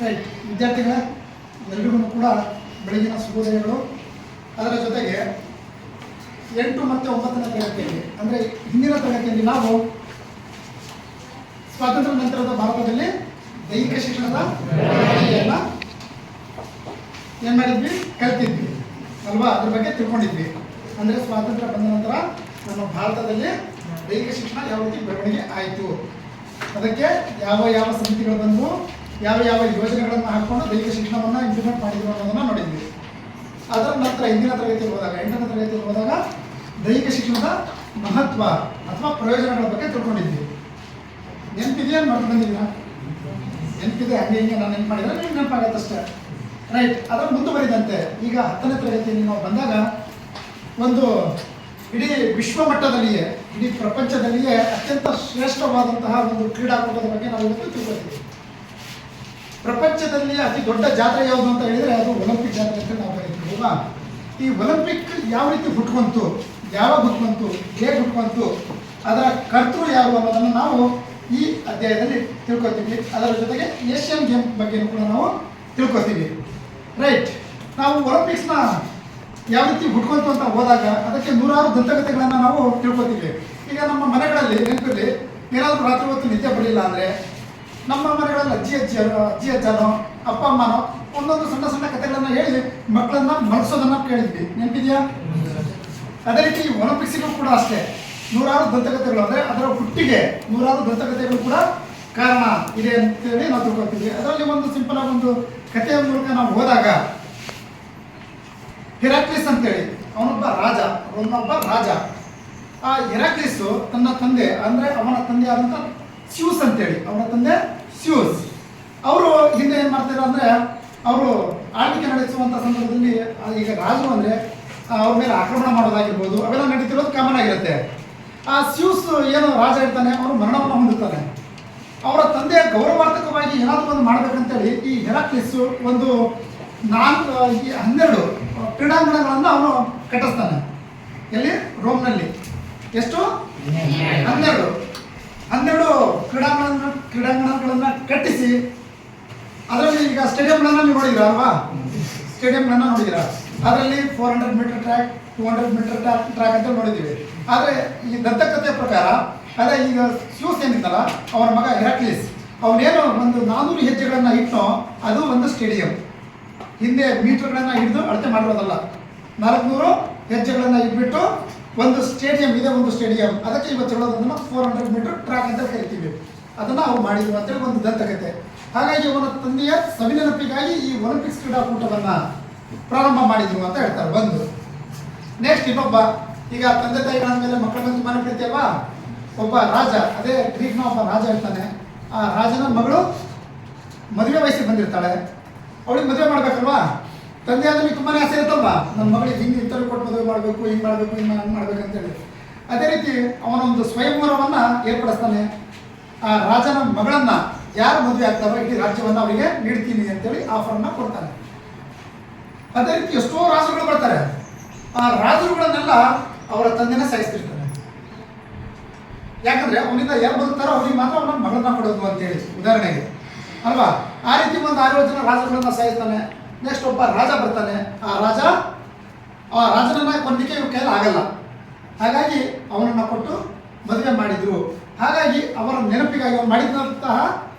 Right ವಿದ್ಯಾರ್ಥಿಗಳ ಎಲ್ರಿಗೂ ಕೂಡ ಬೆಳಗಿನ ಶುಭೋದಯಗಳು. ಅದರ ಜೊತೆಗೆ 8 ಮತ್ತು 9ನೇ ತರಗತಿಯಲ್ಲಿ ಅಂದರೆ ಹಿಂದಿನ ತರಗತಿಯಲ್ಲಿ ನಾವು ಸ್ವಾತಂತ್ರ್ಯ ನಂತರದ ಭಾರತದಲ್ಲಿ ದೈಹಿಕ ಶಿಕ್ಷಣದ ಬೆಳವಣಿಗೆಯನ್ನು ಏನು ಮಾಡಿದ್ವಿ, ಕಲ್ತಿದ್ವಿ ಅಲ್ವಾ? ಅದ್ರ ಬಗ್ಗೆ ತಿಳ್ಕೊಂಡಿದ್ವಿ. ಅಂದರೆ ಸ್ವಾತಂತ್ರ್ಯ ಬಂದ ನಂತರ ನಮ್ಮ ಭಾರತದಲ್ಲಿ ದೈಹಿಕ ಶಿಕ್ಷಣ ಯಾವ ರೀತಿ ಬೆಳವಣಿಗೆ ಆಯಿತು, ಅದಕ್ಕೆ ಯಾವ ಯಾವ ಸಮಿತಿಗಳು ಬಂದು ಯಾವ ಯಾವ ಯೋಜನೆಗಳನ್ನು ಹಾಕ್ಕೊಂಡು ದೈಹಿಕ ಶಿಕ್ಷಣವನ್ನು ಇಂಪ್ಲಿಮೆಂಟ್ ಮಾಡಿದ್ರು ಅನ್ನೋದನ್ನು ನೋಡಿದ್ವಿ. ಅದರ ನಂತರ ಹಿಂದಿನ ತರಗತಿಯಲ್ಲಿ ಹೋದಾಗ 8ನೇ ತರಗತಿಯಲ್ಲಿ ಹೋದಾಗ ದೈಹಿಕ ಶಿಕ್ಷಣದ ಮಹತ್ವ ಅಥವಾ ಪ್ರಯೋಜನಗಳ ಬಗ್ಗೆ ತಿಳ್ಕೊಂಡಿದ್ವಿ. ನೆನಪಿದೆಯಾ, ಮರೆತು ಬಂದಿದ್ದೀರಾ? ನೆನಪಿದೆ, ಹಂಗೆ ಹಿಂಗೆ ನಾನು ನೆನಪು ಮಾಡಿದರೆ ನಿಮ್ಗೆ ನೆನಪಾಗತ್ತಷ್ಟೇ. ರೈಟ್. ಅದರ ಮುಂದುವರಿದಂತೆ ಈಗ 10ನೇ ತರಗತಿಯಲ್ಲಿ ನಾವು ಬಂದಾಗ ಒಂದು ಇಡೀ ವಿಶ್ವ ಮಟ್ಟದಲ್ಲಿಯೇ ಇಡೀ ಪ್ರಪಂಚದಲ್ಲಿಯೇ ಅತ್ಯಂತ ಶ್ರೇಷ್ಠವಾದಂತಹ ಒಂದು ಕ್ರೀಡಾಕೂಟದ ಬಗ್ಗೆ ನಾವು ಇವತ್ತು ತಿಳ್ಕೊತೀವಿ. ಪ್ರಪಂಚದಲ್ಲಿ ಅತಿ ದೊಡ್ಡ ಜಾತ್ರೆ ಯಾವುದು ಅಂತ ಹೇಳಿದರೆ ಅದು ಒಲಿಂಪಿಕ್ ಜಾತ್ರೆ ಅಂತ ನಾವು ಕರಿತೀವಿ ಅಲ್ವಾ? ಈ ಒಲಿಂಪಿಕ್ ಯಾವ ರೀತಿ ಹುಟ್ಕೊಂತು, ಯಾವಾಗ ಹುಟ್ಕೊಂತು, ಹೇಗೆ ಹುಟ್ಕೊಂತು, ಅದರ ಕರ್ತೃ ಯಾರು ಅನ್ನೋದನ್ನು ನಾವು ಈ ಅಧ್ಯಾಯದಲ್ಲಿ ತಿಳ್ಕೊತೀವಿ. ಅದರ ಜೊತೆಗೆ ಏಷ್ಯನ್ ಗೇಮ್ ಬಗ್ಗೆಯೂ ಕೂಡ ನಾವು ತಿಳ್ಕೊತೀವಿ. ರೈಟ್. ನಾವು ಒಲಿಂಪಿಕ್ಸ್ನ ಯಾವ ರೀತಿ ಹುಟ್ಕೊಂತು ಅಂತ ಹೋದಾಗ ಅದಕ್ಕೆ ನೂರಾರು ದಂತಕಥೆಗಳನ್ನು ನಾವು ತಿಳ್ಕೊತೀವಿ. ಈಗ ನಮ್ಮ ಮನೆಗಳಲ್ಲಿ ನೆನಪಿರಲಿ, ಏನಾದರೂ ರಾತ್ರಿ ಹೊತ್ತು ನಿದ್ದೆ ಬರಲಿಲ್ಲ ಅಂದರೆ ನಮ್ಮ ಮನೆಗಳಲ್ಲಿ ಅಜ್ಜಿ ಅಜ್ಜನೋ ಅಪ್ಪ ಅಮ್ಮನೋ ಒಂದೊಂದು ಸಣ್ಣ ಸಣ್ಣ ಕಥೆಗಳನ್ನು ಹೇಳಿ ಮಕ್ಕಳನ್ನ ಮಲಗಿಸೋದನ್ನು ಕೇಳಿದ್ವಿ. ನೆನಪಿದೆಯಾ? ಅದೇ ರೀತಿ ಒಲಿಂಪಿಕ್ಸಿಗೂ ಕೂಡ ಅಷ್ಟೇ ನೂರಾರು ದಂತಕಥೆಗಳು, ಅಂದರೆ ಅದರ ಹುಟ್ಟಿಗೆ ನೂರಾರು ದಂತಕಥೆಗಳು ಕೂಡ ಕಾರಣ ಇದೆ ಅಂತೇಳಿ ನಾವು ತಿಳ್ಕೊತೀವಿ. ಅದರಲ್ಲಿ ಒಂದು ಸಿಂಪಲ್ ಆಗಿ ಒಂದು ಕಥೆಯ ಮೂಲಕ ನಾವು ಹೋದಾಗ ಹೆರಾಕ್ಲಿಸ್ ಅಂತೇಳಿ ಅವನೊಬ್ಬ ರಾಜ. ಆ ಹೆರಾಕ್ಲಿಸ್ ತನ್ನ ತಂದೆ, ಅಂದರೆ ಅವನ ತಂದೆ ಆದಂಥ ಸ್ಯೂಸ್ ಅಂತೇಳಿ, ಅವನ ತಂದೆ ಸ್ಯೂಸ್, ಅವರು ಹಿಂದೆ ಏನು ಮಾಡ್ತಾರೆ ಅಂದರೆ ಅವರು ಆಳ್ವಿಕೆ ನಡೆಸುವಂಥ ಸಂದರ್ಭದಲ್ಲಿ ಈಗ ರಾಜು ಅಂದರೆ ಅವ್ರ ಮೇಲೆ ಆಕ್ರಮಣ ಮಾಡೋದಾಗಿರ್ಬೋದು, ಅವೆಲ್ಲ ನಡೀತಿರೋದು ಕಾಮನ್ ಆಗಿರುತ್ತೆ. ಆ ಸ್ಯೂಸ್ ಏನು ರಾಜ ಇರ್ತಾನೆ, ಅವರು ಮರಣವನ್ನು ಹೊಂದುತ್ತಾನೆ. ಅವರ ತಂದೆಯ ಗೌರವಾರ್ಥಕವಾಗಿ ಏನಾದರೂ ಒಂದು ಮಾಡಬೇಕಂತೇಳಿ ಈ ಹೆರಾಕ್ಲಿಸ್ ಒಂದು 12 ಕ್ರೀಡಾಂಗಣಗಳನ್ನು ಅವನು ಕಟ್ಟಿಸ್ತಾನೆ. ಎಲ್ಲಿ? ರೋಮ್ನಲ್ಲಿ. ಎಷ್ಟು? 12 ಕ್ರೀಡಾಂಗಣಗಳನ್ನು ಕಟ್ಟಿಸಿ ಅದರಲ್ಲಿ ಈಗ ಸ್ಟೇಡಿಯಂಗಳನ್ನು ನೀವು ನೋಡಿದಿರಾ ಅಲ್ವಾ? ಸ್ಟೇಡಿಯಂಗಳನ್ನು ನೋಡಿದಿರಾ? ಅದರಲ್ಲಿ 400 ಮೀಟರ್ ಟ್ರ್ಯಾಕ್, 200 ಮೀಟರ್ ಟ್ರ್ಯಾಕ್ ಅಂತ ನೋಡಿದ್ದೀವಿ. ಆದರೆ ಈ ದಂತಕಥೆಯ ಪ್ರಕಾರ ಅದೇ ಈಗ ಸ್ಯೂಸ್ ಏನಿತ್ತಲ್ಲ ಅವನ ಮಗ ಹೆರಾಕ್ಲಿಸ್, ಅವನೇನು ಒಂದು 400 ಹೆಜ್ಜೆಗಳನ್ನು ಇಟ್ಟೋ ಅದು ಒಂದು ಸ್ಟೇಡಿಯಂ. ಹಿಂದೆ ಮೀಟರ್ಗಳನ್ನು ಹಿಡಿದು ಅಳತೆ ಮಾಡಿರೋದಲ್ಲ, 400 ಹೆಜ್ಜೆಗಳನ್ನು ಇಟ್ಬಿಟ್ಟು ಒಂದು ಸ್ಟೇಡಿಯಂ ಇದೆ, ಒಂದು ಸ್ಟೇಡಿಯಂ. ಅದಕ್ಕೆ ಇವತ್ತು ಹೇಳೋದನ್ನು 400 ಮೀಟರ್ ಟ್ರ್ಯಾಕ್ ಅಂತ ಕರಿತೀವಿ. ಅದನ್ನು ಅವ್ರು ಮಾಡಿದ್ರು ಅಂತೇಳಿ ಒಂದು ದಂತಕಥೆ. ಹಾಗಾಗಿ ಅವನ ತಂದೆಯ ಸವಿನೆನಪಿಗಾಗಿ ಈ ಒಲಿಂಪಿಕ್ಸ್ ಕ್ರೀಡಾಕೂಟವನ್ನು ಪ್ರಾರಂಭ ಮಾಡಿದ್ರು ಅಂತ ಹೇಳ್ತಾರೆ. ಒಂದು ನೆಕ್ಸ್ಟ್ ಇನ್ನೊಬ್ಬ, ಈಗ ತಂದೆ ತಾಯಿಗಳ ಮೇಲೆ ಮಕ್ಕಳ ಮೇಲೆ ತುಂಬಾ ಪ್ರೀತಿ ಅಲ್ವಾ? ಒಬ್ಬ ರಾಜ, ಅದೇ ಗ್ರೀಕ್ನ ಒಬ್ಬ ರಾಜ ಇರ್ತಾನೆ. ಆ ರಾಜನ ಮಗಳು ಮದುವೆ ವಯಸ್ಸಿಗೆ ಬಂದಿರ್ತಾಳೆ. ಅವಳಿಗೆ ಮದುವೆ ಮಾಡ್ಬೇಕಲ್ವಾ? ತಂದೆ ಆದ್ರೆ ತುಂಬಾ ಆಸೆ ಇರುತ್ತಲ್ವಾ, ನನ್ನ ಮಗಳಿಗೆ ಹಿಂಗೆ ಇಂಟರ್ವ್ಯೂ ಕೊಟ್ಟು ಮದುವೆ ಮಾಡಬೇಕು, ಹಿಂಗೆ ಮಾಡಬೇಕು, ಹಿಂಗೆ ಹಂಗೆ ಮಾಡ್ಬೇಕಂತೇಳಿ. ಅದೇ ರೀತಿ ಅವನೊಂದು ಸ್ವಯಂವರವನ್ನು ಏರ್ಪಡಿಸ್ತಾನೆ. ಆ ರಾಜನ ಮಗಳನ್ನು ಯಾರು ಮದುವೆ ಆಗ್ತಾರೋ ಇಡೀ ರಾಜ್ಯವನ್ನು ಅವರಿಗೆ ನೀಡ್ತೀನಿ ಅಂತೇಳಿ ಆಫರನ್ನು ಕೊಡ್ತಾನೆ. ಅದೇ ರೀತಿ ಎಷ್ಟೋ ರಾಜರುಗಳು ಬರ್ತಾರೆ. ಆ ರಾಜರುಗಳನ್ನೆಲ್ಲ ಅವರ ತಂದೆನ ಸಾಯಿಸ್ತಿರ್ತಾನೆ. ಯಾಕಂದರೆ ಅವನಿಂದ ಯಾರು ಬದುಕ್ತಾರೋ ಅವ್ರಿಗೆ ಮಾತ್ರ ಅವನ ಮಗಳನ್ನ ಕೊಡೋದು ಅಂತೇಳಿ, ಉದಾಹರಣೆಗೆ ಅಲ್ವಾ? ಆ ರೀತಿ ಒಂದು 6 ಜನ ರಾಜರುಗಳನ್ನ ಸಾಯಿಸ್ತಾನೆ. ನೆಕ್ಸ್ಟ್ ಒಬ್ಬ ರಾಜ ಬರ್ತಾನೆ. ಆ ರಾಜನನ್ನ ಕೊಂದಿಕೆ ಇವ್ರ ಕೈಯಲ್ಲಿ ಆಗಲ್ಲ. ಹಾಗಾಗಿ ಅವನನ್ನು ಕೊಟ್ಟು ಮದುವೆ ಮಾಡಿದ್ರು. ಹಾಗಾಗಿ ಅವರ ನೆನಪಿಗಾಗಿ ಅವ್ರು ಮಾಡಿದಂತಹ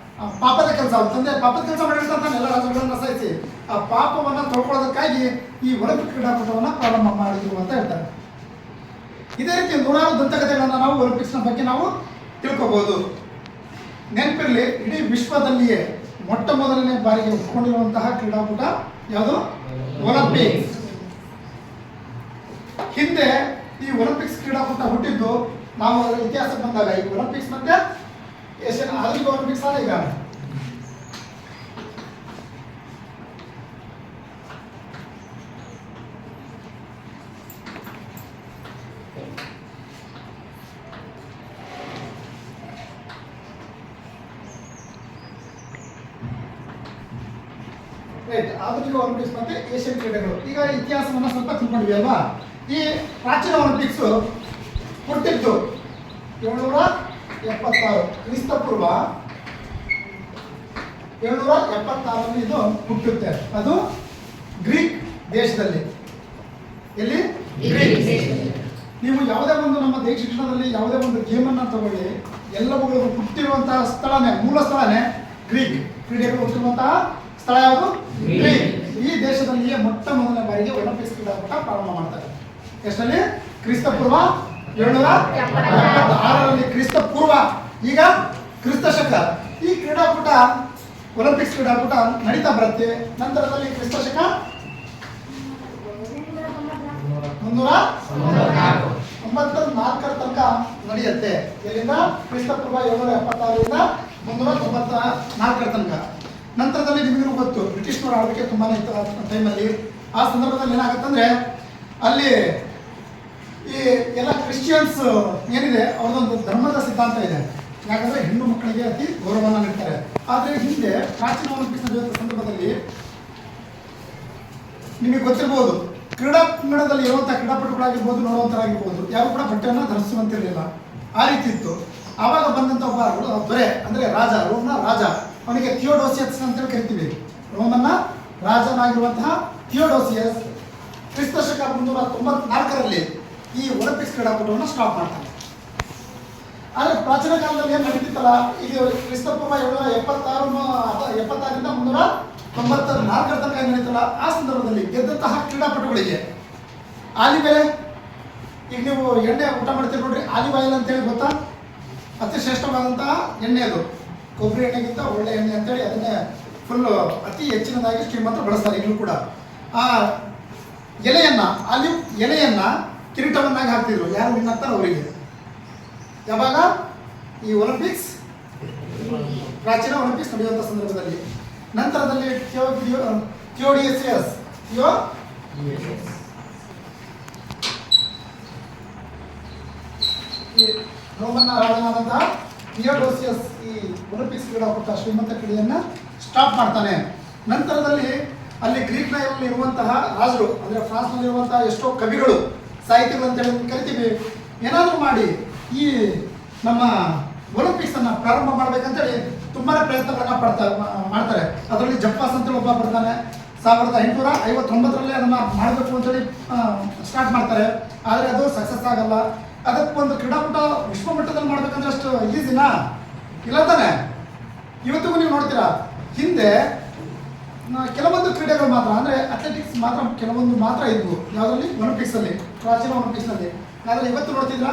ಪಾಪದ ಕೆಲಸ, ಅವ್ರ ತಂದೆ ಪಾಪದ ಕೆಲಸ ಮಾಡಿರ್ತಾನೆ ಎಲ್ಲ ರಾಜರುಗಳನ್ನ ಸಾಯಿಸಿ. ಆ ಪಾಪವನ್ನು ತೊಳ್ಕೊಳ್ಳೋದಕ್ಕಾಗಿ ಈ ಒಲಿಂಪಿಕ್ ಕ್ರೀಡಾಕೂಟವನ್ನು ಪ್ರಾರಂಭ ಮಾಡಿದ್ರು ಅಂತ ಹೇಳ್ತಾರೆ. ಇದೇ ರೀತಿ ನೂರಾರು ದಂತಕಥೆಗಳನ್ನು ನಾವು ಒಲಿಂಪಿಕ್ಸ್ನ ಬಗ್ಗೆ ನಾವು ತಿಳ್ಕೊಬೋದು. ನೆನಪಿರಲಿ, ಇಡೀ ವಿಶ್ವದಲ್ಲಿಯೇ ಮೊಟ್ಟ ಮೊದಲನೇ ಬಾರಿಗೆ ಹುಟ್ಕೊಂಡಿರುವಂತಹ ಕ್ರೀಡಾಕೂಟ ಯಾವುದು? ಒಲಿಂಪಿಕ್ಸ್. ಹಿಂದೆ ಈ ಒಲಿಂಪಿಕ್ಸ್ ಕ್ರೀಡಾಕೂಟ ಹುಟ್ಟಿದ್ದು ನಾವು ಅದರ ಇತಿಹಾಸಕ್ಕೆ ಬಂದಾಗ ಈ ಒಲಿಂಪಿಕ್ಸ್ ಮತ್ತೆ ಏಷ್ಯನ್ ಆಧುನಿಕ ಒಲಿಂಪಿಕ್ಸ್ ಅಲ್ಲ. ಈಗ ಆಧುನಿಕ ಒಲಿಂಪಿಕ್ಸ್ ಮತ್ತೆ ಏಷ್ಯನ್ ಕ್ರೀಡೆಗಳು. ಈಗ ಇತಿಹಾಸವನ್ನು ಸ್ವಲ್ಪ ತಿಳ್ಕೊಂಡಿವಿ ಅಲ್ವಾ? ಈ ಪ್ರಾಚೀನ ಒಲಿಂಪಿಕ್ಸ್ ಹುಟ್ಟಿದ್ದು 776 ಕ್ರಿಸ್ತಪೂರ್ವ 1776 ಇದು ಹುಟ್ಟುತ್ತೆ. ಅದು ಗ್ರೀಕ್ ದೇಶದಲ್ಲಿ. ಎಲ್ಲಿ? ನೀವು ಯಾವುದೇ ಒಂದು ನಮ್ಮ ದೇಶ ಶಿಕ್ಷಣದಲ್ಲಿ ಯಾವುದೇ ಒಂದು ಗೇಮನ್ನು ತಗೊಳ್ಳಿ, ಎಲ್ಲವುಗಳು ಹುಟ್ಟಿರುವಂತಹ ಸ್ಥಳನೇ, ಮೂಲ ಸ್ಥಳನೇ ಗ್ರೀಕ್. ಕ್ರೀಡೆಗಳು ಹುಟ್ಟಿರುವಂತಹ ಸ್ಥಳ ಯಾವುದು? ಗ್ರೀಕ್. ಈ ದೇಶದಲ್ಲಿಯೇ ಮೊಟ್ಟ ಮೊದಲನೇ ಬಾರಿಗೆ ಒಲಿಂಪಿಕ್ಸ್ ಕ್ರೀಡಾಕೂಟ ಪ್ರಾರಂಭ ಮಾಡ್ತಾರೆ. ಎಷ್ಟರಲ್ಲಿ? ಕ್ರಿಸ್ತ ಪೂರ್ವ 776ರಲ್ಲಿ ಕ್ರಿಸ್ತ ಪೂರ್ವ, ಈಗ ಕ್ರಿಸ್ತ ಶಕ. ಈ ಕ್ರೀಡಾಕೂಟ ಒಲಿಂಪಿಕ್ಸ್ ಕ್ರೀಡಾಕೂಟ ನಡೀತಾ ಬರುತ್ತೆ. ನಂತರದಲ್ಲಿ ಕ್ರಿಸ್ತ ಶಕ 394ರ ತನಕ ನಡೆಯುತ್ತೆ. ಎಲ್ಲಿಂದ? ಕ್ರಿಸ್ತ ಪೂರ್ವ 776ರಿಂದ 394ರ ತನಕ. ನಂತರದಲ್ಲಿ ನಿಮಗೂ ಗೊತ್ತು, ಬ್ರಿಟಿಷ್ನವರ ಆಳ್ವಿಕೆ ತುಂಬಾನೇ ಇತ್ತು ಟೈಮಲ್ಲಿ. ಆ ಸಂದರ್ಭದಲ್ಲಿ ಏನಾಗುತ್ತಂದ್ರೆ ಅಲ್ಲಿ ಈ ಎಲ್ಲ ಕ್ರಿಶ್ಚಿಯನ್ಸ್ ಏನಿದೆ ಅವ್ರದ್ದೊಂದು ಧರ್ಮದ ಸಿದ್ಧಾಂತ ಇದೆ. ಯಾಕಂದ್ರೆ ಹೆಣ್ಣು ಮಕ್ಕಳಿಗೆ ಅತಿ ಗೌರವವನ್ನು ನೀಡ್ತಾರೆ. ಆದರೆ ಹಿಂದೆ ಪ್ರಾಚೀನ ಒಲಿಂಪಿಕ್ಸ್ ನಡೆಯುವಂಥ ಸಂದರ್ಭದಲ್ಲಿ ನಿಮಗೆ ಗೊತ್ತಿರ್ಬೋದು, ಕ್ರೀಡಾಂಗಣದಲ್ಲಿ ಇರುವಂಥ ಕ್ರೀಡಾಪಟುಗಳಾಗಿರ್ಬೋದು, ನೋಡುವಂಥರಾಗಿರ್ಬೋದು, ಯಾರು ಕೂಡ ಬಟ್ಟೆಯನ್ನು ಧರಿಸುವಂತಿರಲಿಲ್ಲ. ಆ ರೀತಿ ಇತ್ತು. ಆವಾಗ ಬಂದಂಥ ಒಬ್ಬ ದೊರೆ, ಅಂದರೆ ರಾಜ, ರೋಮನ ರಾಜ, ಅವನಿಗೆ ಥಿಯೋಡೋಸಿಯಸ್ ಅಂತೇಳಿ ಕರಿತೀವಿ. ರೋಮನ್ನ ರಾಜನಾಗಿರುವಂತಹ ಥಿಯೋಡೋಸಿಯಸ್ ಕ್ರಿಸ್ತ ಶಕ 394ರಲ್ಲಿ ಈ ಒಲಿಂಪಿಕ್ಸ್ ಕ್ರೀಡಾಕೂಟವನ್ನು ಸ್ಟಾಪ್ ಮಾಡ್ತಾನೆ. ಆದರೆ ಪ್ರಾಚೀನ ಕಾಲದಲ್ಲಿ ಏನು ನಡೀತಿತ್ತಲ್ಲ, ಈಗ ಕ್ರಿಸ್ತ ಪೂರ್ವ 776ರಿಂದ 394ರ ತನಕ ಏನು ನಡೀತಲ್ಲ, ಆ ಸಂದರ್ಭದಲ್ಲಿ ಗೆದ್ದಂತಹ ಕ್ರೀಡಾಪಟುಗಳಿಗೆ ಆಲಿವ್ ಎಲೆ, ಈಗ ನೀವು ಎಣ್ಣೆ ಊಟ ಮಾಡ್ತೀರಿ ನೋಡ್ರಿ, ಆಲಿವ್ ಆಯಿಲ್ ಅಂತೇಳಿ ಗೊತ್ತಾ? ಅತಿ ಶ್ರೇಷ್ಠವಾದಂತಹ ಎಣ್ಣೆ ಅದು. ಕೊಬ್ಬರಿ ಎಣ್ಣೆಗಿಂತ ಒಳ್ಳೆ ಎಣ್ಣೆ ಅಂತೇಳಿ ಅದನ್ನೇ ಫುಲ್ಲು ಅತಿ ಹೆಚ್ಚಿನದಾಗಿ ಶ್ರೀಮಂತರು ಬಳಸ್ತಾರೆ ಈಗಲೂ ಕೂಡ. ಆ ಎಲೆಯನ್ನು, ಆಲಿವ್ ಎಲೆಯನ್ನು ಕಿರೀಟವನ್ನಾಗಿ ಹಾಕ್ತಿದ್ರು. ಯಾರು ವಿನ್ ಆಗ್ತಾರೆ ಅವರಿಗೆ. ಯಾವಾಗ? ಈ ಒಲಿಂಪಿಕ್ಸ್, ಪ್ರಾಚೀನ ಒಲಿಂಪಿಕ್ಸ್ ನಡೆಯುವಂಥ ಸಂದರ್ಭದಲ್ಲಿ. ನಂತರದಲ್ಲಿ ಥಿಯೋಡಿಯಸ್ ರೋಮನ್ನ ರಾಜನಾದಂತಹ ಥಿಯೋಡೋಸಿಯಸ್ ಈ ಒಲಿಂಪಿಕ್ಸ್ ಕ್ರೀಡಾಕೂಟ ಶ್ರೀಮಂತ ಕ್ರೀಡೆಯನ್ನು ಸ್ಟಾಪ್ ಮಾಡ್ತಾನೆ. ನಂತರದಲ್ಲಿ ಅಲ್ಲಿ ಗ್ರೀಕ್ನಲ್ಲಿ ಇರುವಂತಹ ರಾಜರು, ಅಂದರೆ ಫ್ರಾನ್ಸ್ನಲ್ಲಿರುವಂತಹ ಎಷ್ಟೋ ಕವಿಗಳು, ಸಾಹಿತಿಗಳು ಅಂತೇಳಿ ಕರಿತೀವಿ, ಏನಾದರೂ ಮಾಡಿ ಈ ನಮ್ಮ ಒಲಿಂಪಿಕ್ಸನ್ನು ಪ್ರಾರಂಭ ಮಾಡಬೇಕಂತೇಳಿ ತುಂಬಾ ಪ್ರಯತ್ನಗಳನ್ನು ಮಾಡ್ತಾರೆ. ಅದರಲ್ಲಿ ಜಪ್ಪಾಸ್ ಅಂತೇಳಿ ಒಬ್ಬ ಬರ್ತಾನೆ. 1859ರಲ್ಲಿ ಅದನ್ನು ಮಾಡಬೇಕು ಅಂತೇಳಿ ಸ್ಟಾರ್ಟ್ ಮಾಡ್ತಾರೆ. ಆದರೆ ಅದು ಸಕ್ಸಸ್ ಆಗಲ್ಲ. ಅದಕ್ಕೊಂದು ಕ್ರೀಡಾಕೂಟ ವಿಶ್ವಮಟ್ಟದಲ್ಲಿ ಮಾಡಬೇಕಂದ್ರೆ ಅಷ್ಟು ಈಸಿನಾ? ಇಲ್ಲ ತಾನೆ? ಇವತ್ತಿಗೂ ನೀವು ನೋಡ್ತೀರಾ, ಹಿಂದೆ ಕೆಲವೊಂದು ಕ್ರೀಡೆಗಳು ಮಾತ್ರ, ಅಂದರೆ ಅಥ್ಲೆಟಿಕ್ಸ್ ಮಾತ್ರ ಕೆಲವೊಂದು ಮಾತ್ರ ಇದ್ವು. ಯಾವುದರಲ್ಲಿ? ಒಲಿಂಪಿಕ್ಸಲ್ಲಿ, ಪ್ರಾಚೀನ ಒಲಿಂಪಿಕ್ಸ್ನಲ್ಲಿ. ಆದರೆ ಇವತ್ತು ನೋಡ್ತಿದ್ರಾ,